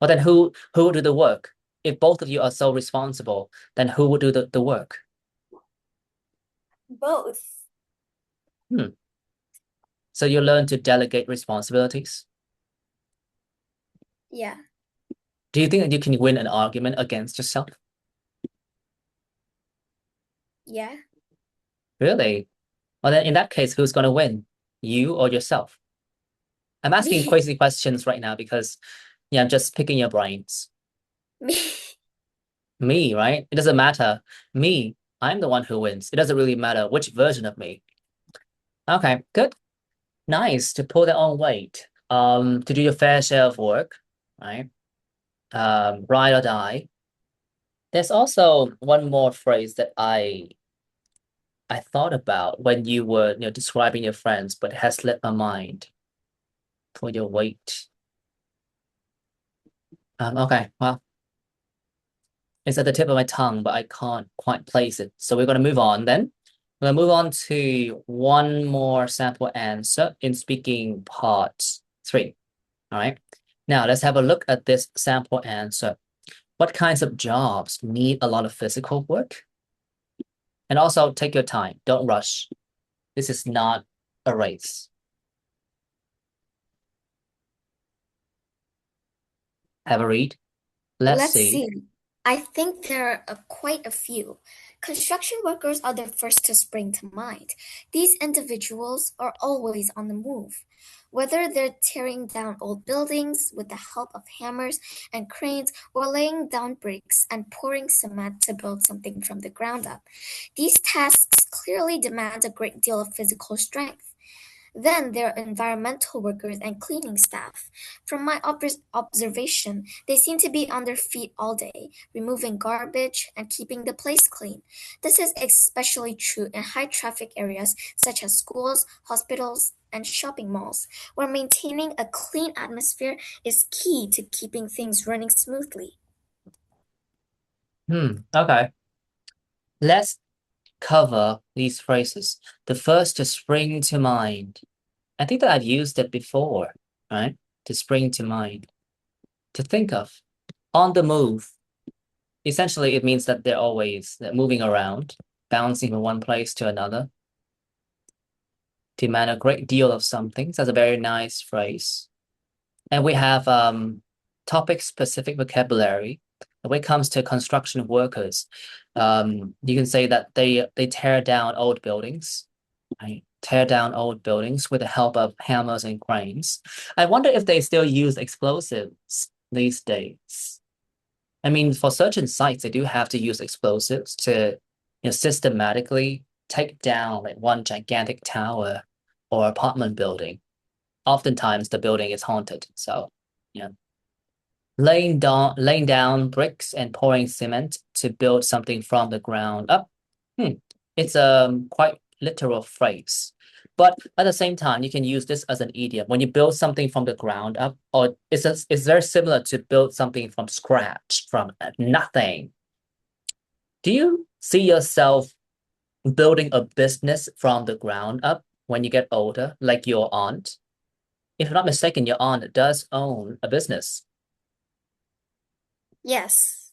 Well, then who would do the work? If both of you are so responsible, then who would do the work? both. Hmm. So you learn to delegate responsibilities. Yeah, Do you think that you can win an argument against yourself? yeah. Really? Well, then in that case, who's going to win? You or yourself? I'm asking Me, crazy questions right now because, yeah, I'm just picking your brains. me. Me, right? It doesn't matter. Me, I'm the one who wins. It doesn't really matter which version of me. Okay, good. Nice to pull their own weight. To do your fair share of work, right? Ride or die. There's also one more phrase that I thought about when you were, describing your friends, but it has slipped my mind. Pull your weight. Okay, well, it's at the tip of my tongue, but I can't quite place it. So we're going to move on then. We'll move on to one more sample answer in speaking part three. All right. Now let's have a look at this sample answer. What kinds of jobs need a lot of physical work? And also take your time. Don't rush. This is not a race. Have a read. Let's Let's see. see. I think there are quite a few. Construction workers are the first to spring to mind. These individuals are always on the move. Whether they're tearing down old buildings with the help of hammers and cranes or laying down bricks and pouring cement to build something from the ground up, these tasks clearly demand a great deal of physical strength. Then there are environmental workers and cleaning staff. From my observation, they seem to be on their feet all day, removing garbage and keeping the place clean. This is especially true in high traffic areas such as schools, hospitals, and shopping malls, where maintaining a clean atmosphere is key to keeping things running smoothly. Okay. Let's cover these phrases. The first to spring to mind. I think that I've used it before, right? To spring to mind. To think of. On the move. Essentially, it means that they're always moving around, bouncing from one place to another. Demand a great deal of something. That's a very nice phrase. And we have topic specific vocabulary. When it comes to construction workers, you can say that they tear down old buildings, right? Tear down old buildings with the help of hammers and cranes. I wonder if they still use explosives these days. I mean, for certain sites, they do have to use explosives to, systematically take down like one gigantic tower or apartment building. Oftentimes, the building is haunted. So, yeah, laying down bricks and pouring cement to build something from the ground up. Hmm. It's a quite literal phrase. But at the same time, you can use this as an idiom. When you build something from the ground up, or it's very similar to build something from scratch, from nothing. Do you see yourself building a business from the ground up when you get older, like your aunt? If I'm not mistaken, your aunt does own a business. Yes.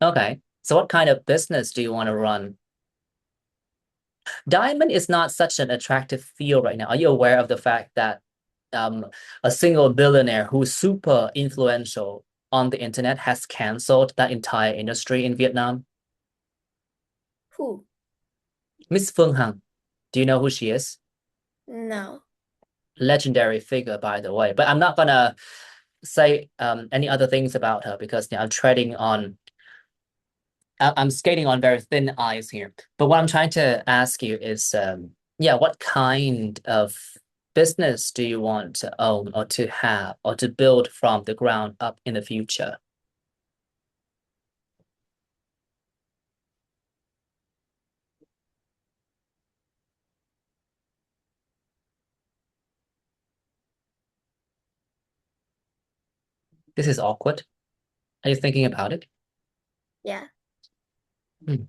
Okay. So what kind of business do you want to run? Diamond is not such an attractive field right now. Are you aware of the fact that um, a single billionaire who's super influential on the internet has canceled that entire industry in Vietnam? Who? Miss Phương Hằng. Do you know who she is? No. Legendary figure, by the way. But I'm not gonna say any other things about her because I'm treading on I'm skating on very thin ice here. But what I'm trying to ask you is, yeah, what kind of business do you want to own or to have or to build from the ground up in the future? This is awkward. Are you thinking about it? Yeah. Hmm.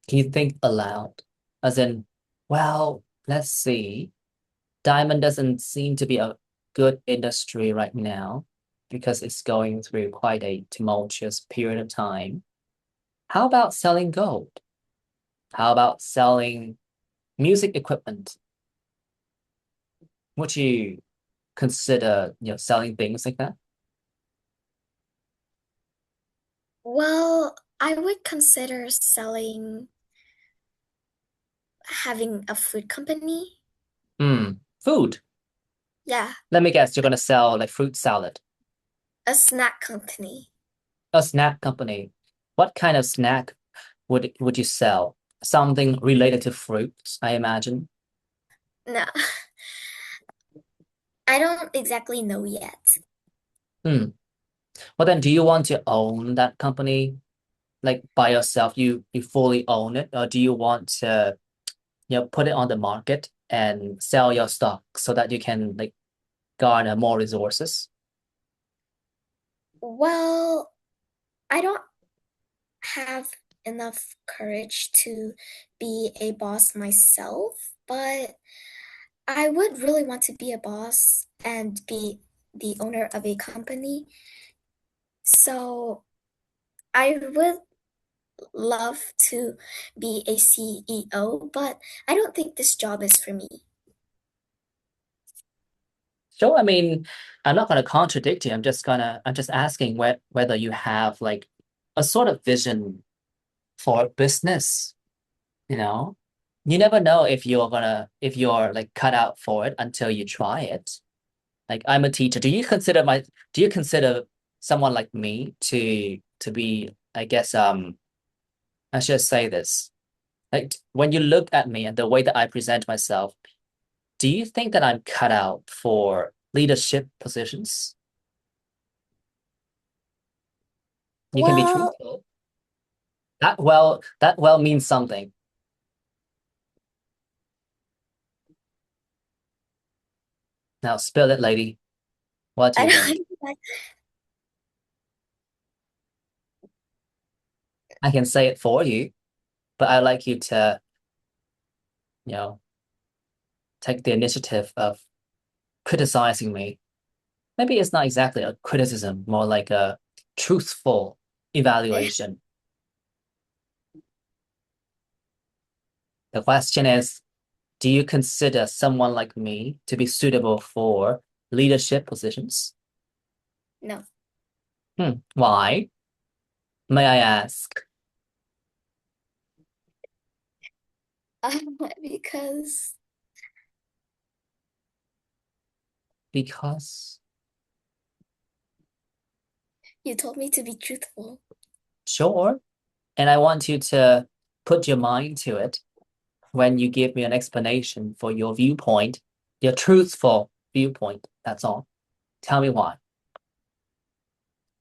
Can you think aloud? As in, well, let's see. Diamond doesn't seem to be a good industry right now because it's going through quite a tumultuous period of time. How about selling gold? How about selling music equipment? Would you consider, selling things like that? Well, I would consider selling having a food company. Food. Yeah, Let me guess, you're gonna sell like fruit salad. a snack company. A snack company. What kind of snack would you sell? Something related to fruits, I imagine. No, I don't exactly know yet. Hmm. Well then, do you want to own that company like by yourself? You fully own it, or do you want to, put it on the market and sell your stock so that you can like garner more resources? Well, I don't have. enough courage to be a boss myself, but I would really want to be a boss and be the owner of a company. So I would love to be a CEO, but I don't think this job is for me. So, I mean, I'm not going to contradict you. I'm just asking whether you have like a sort of vision for business, you know? You never know if you're like cut out for it until you try it. Like I'm a teacher. Do you consider someone like me to be, I guess, I should say this. Like when you look at me and the way that I present myself, do you think that I'm cut out for leadership positions? You can be Well, truthful. That well means something. Now spill it, lady. What do I you think? don't, I can say it for you, but I like you to, you know, take the initiative of criticizing me. Maybe it's not exactly a criticism, more like a truthful evaluation. The question is, do you consider someone like me to be suitable for leadership positions? no. Why? May I ask? Because Because, you told me to be truthful. sure. And I want you to put your mind to it when you give me an explanation for your viewpoint, your truthful viewpoint. That's all. Tell me why.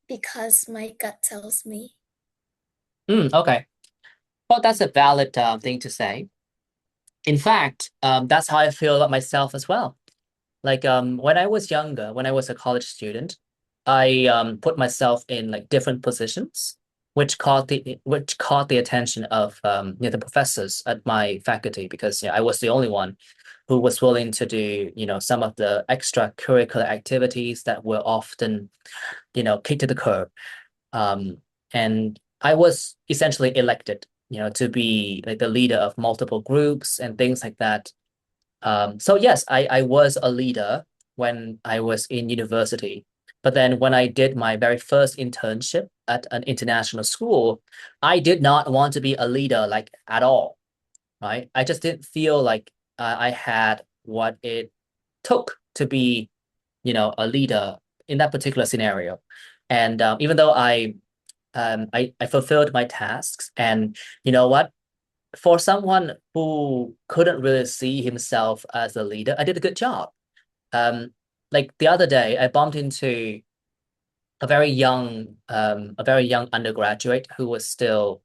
Because my gut tells me. Okay. Well, that's a valid thing to say. In fact, that's how I feel about myself as well. Like when I was younger, when I was a college student, I put myself in like different positions, which caught the attention of the professors at my faculty because I was the only one who was willing to do some of the extracurricular activities that were often kicked to the curb. Um, and I was essentially elected, to be like the leader of multiple groups and things like that. So yes, I was a leader when I was in university. But then when I did my very first internship at an international school, I did not want to be a leader like at all, right? I just didn't feel like I had what it took to be, a leader in that particular scenario. And even though I fulfilled my tasks, and you know what? For someone who couldn't really see himself as a leader, I did a good job. Um, like the other day, I bumped into a very young undergraduate who was still,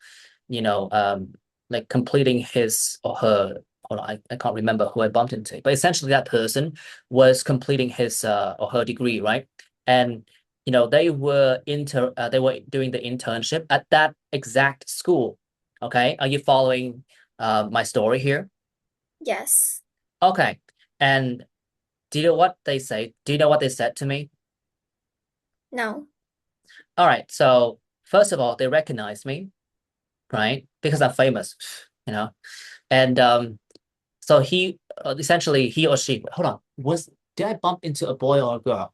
you know, um, like completing his or her. Hold on, I can't remember who I bumped into, but essentially that person was completing his or her degree, right? And they were doing the internship at that exact school. Okay, are you following my story here? Yes. Okay, and do you know what they say? Do you know what they said to me? No. All right, so first of all, they recognize me, right? Because I'm famous, you know. And so he essentially he or she, hold on, was did I bump into a boy or a girl?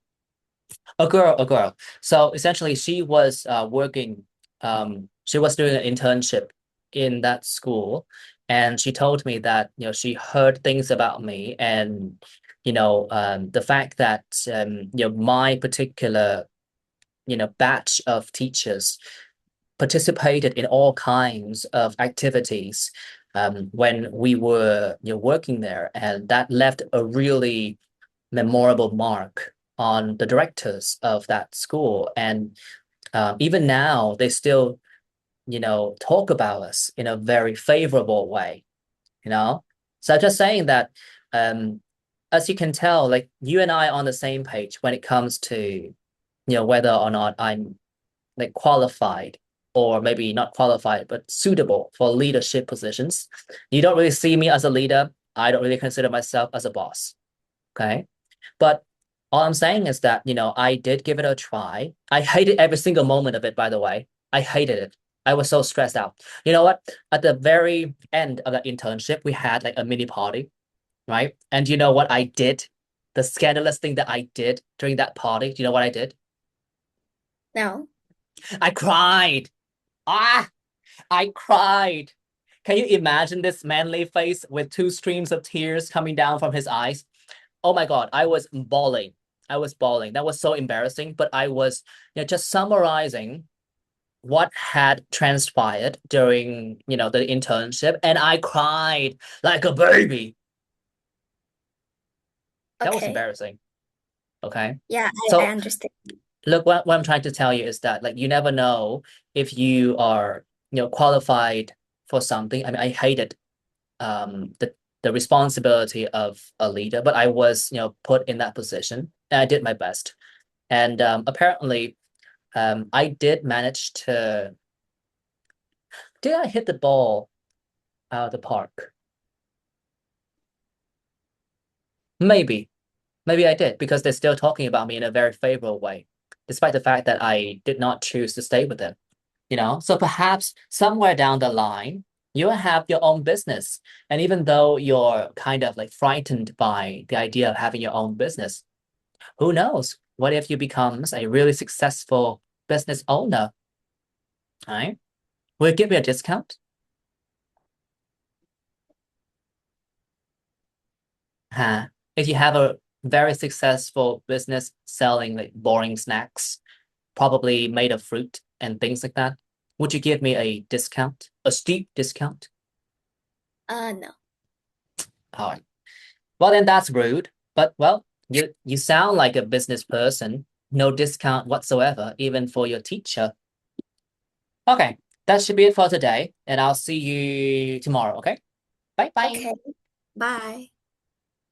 A girl. So essentially, she was doing an internship in that school, and she told me that she heard things about me, and the fact that my particular batch of teachers participated in all kinds of activities when we were working there, and that left a really memorable mark on the directors of that school. And even now, they still talk about us in a very favorable way. You know, so just saying that, um, as you can tell, like you and I are on the same page when it comes to whether or not I'm like qualified or maybe not qualified, but suitable for leadership positions. You don't really see me as a leader. I don't really consider myself as a boss. Okay. But all I'm saying is that, I did give it a try. I hated every single moment of it, by the way. I hated it. I was so stressed out. You know what? At the very end of that internship, we had like a mini party, right? And you know what I did? The scandalous thing that I did during that party, do you know what I did? No. I cried. Ah, I cried. Can you imagine this manly face with two streams of tears coming down from his eyes? Oh my God, I was bawling. I was bawling. That was so embarrassing, but I was, just summarizing what had transpired during, the internship, and I cried like a baby. That was Okay. embarrassing. Okay. Yeah, I So understand. look, what I'm trying to tell you is that like you never know if you are, qualified for something. I mean, I hated the responsibility of a leader, but I was, put in that position and I did my best. And apparently, I did manage to. Did I hit the ball out of the park? Maybe, maybe I did because they're still talking about me in a very favorable way, despite the fact that I did not choose to stay with them. So perhaps somewhere down the line, you'll have your own business. And even though you're kind of like frightened by the idea of having your own business, who knows? What if you becomes a really successful business owner? Right? Will you give me a discount? Huh? If you have a very successful business selling like boring snacks, probably made of fruit and things like that, would you give me a discount? A steep discount? No. All right. Well, then that's rude. But well, you sound like a business person. No discount whatsoever, even for your teacher. Okay, that should be it for today, and I'll see you tomorrow. Okay, bye bye. Okay. Bye.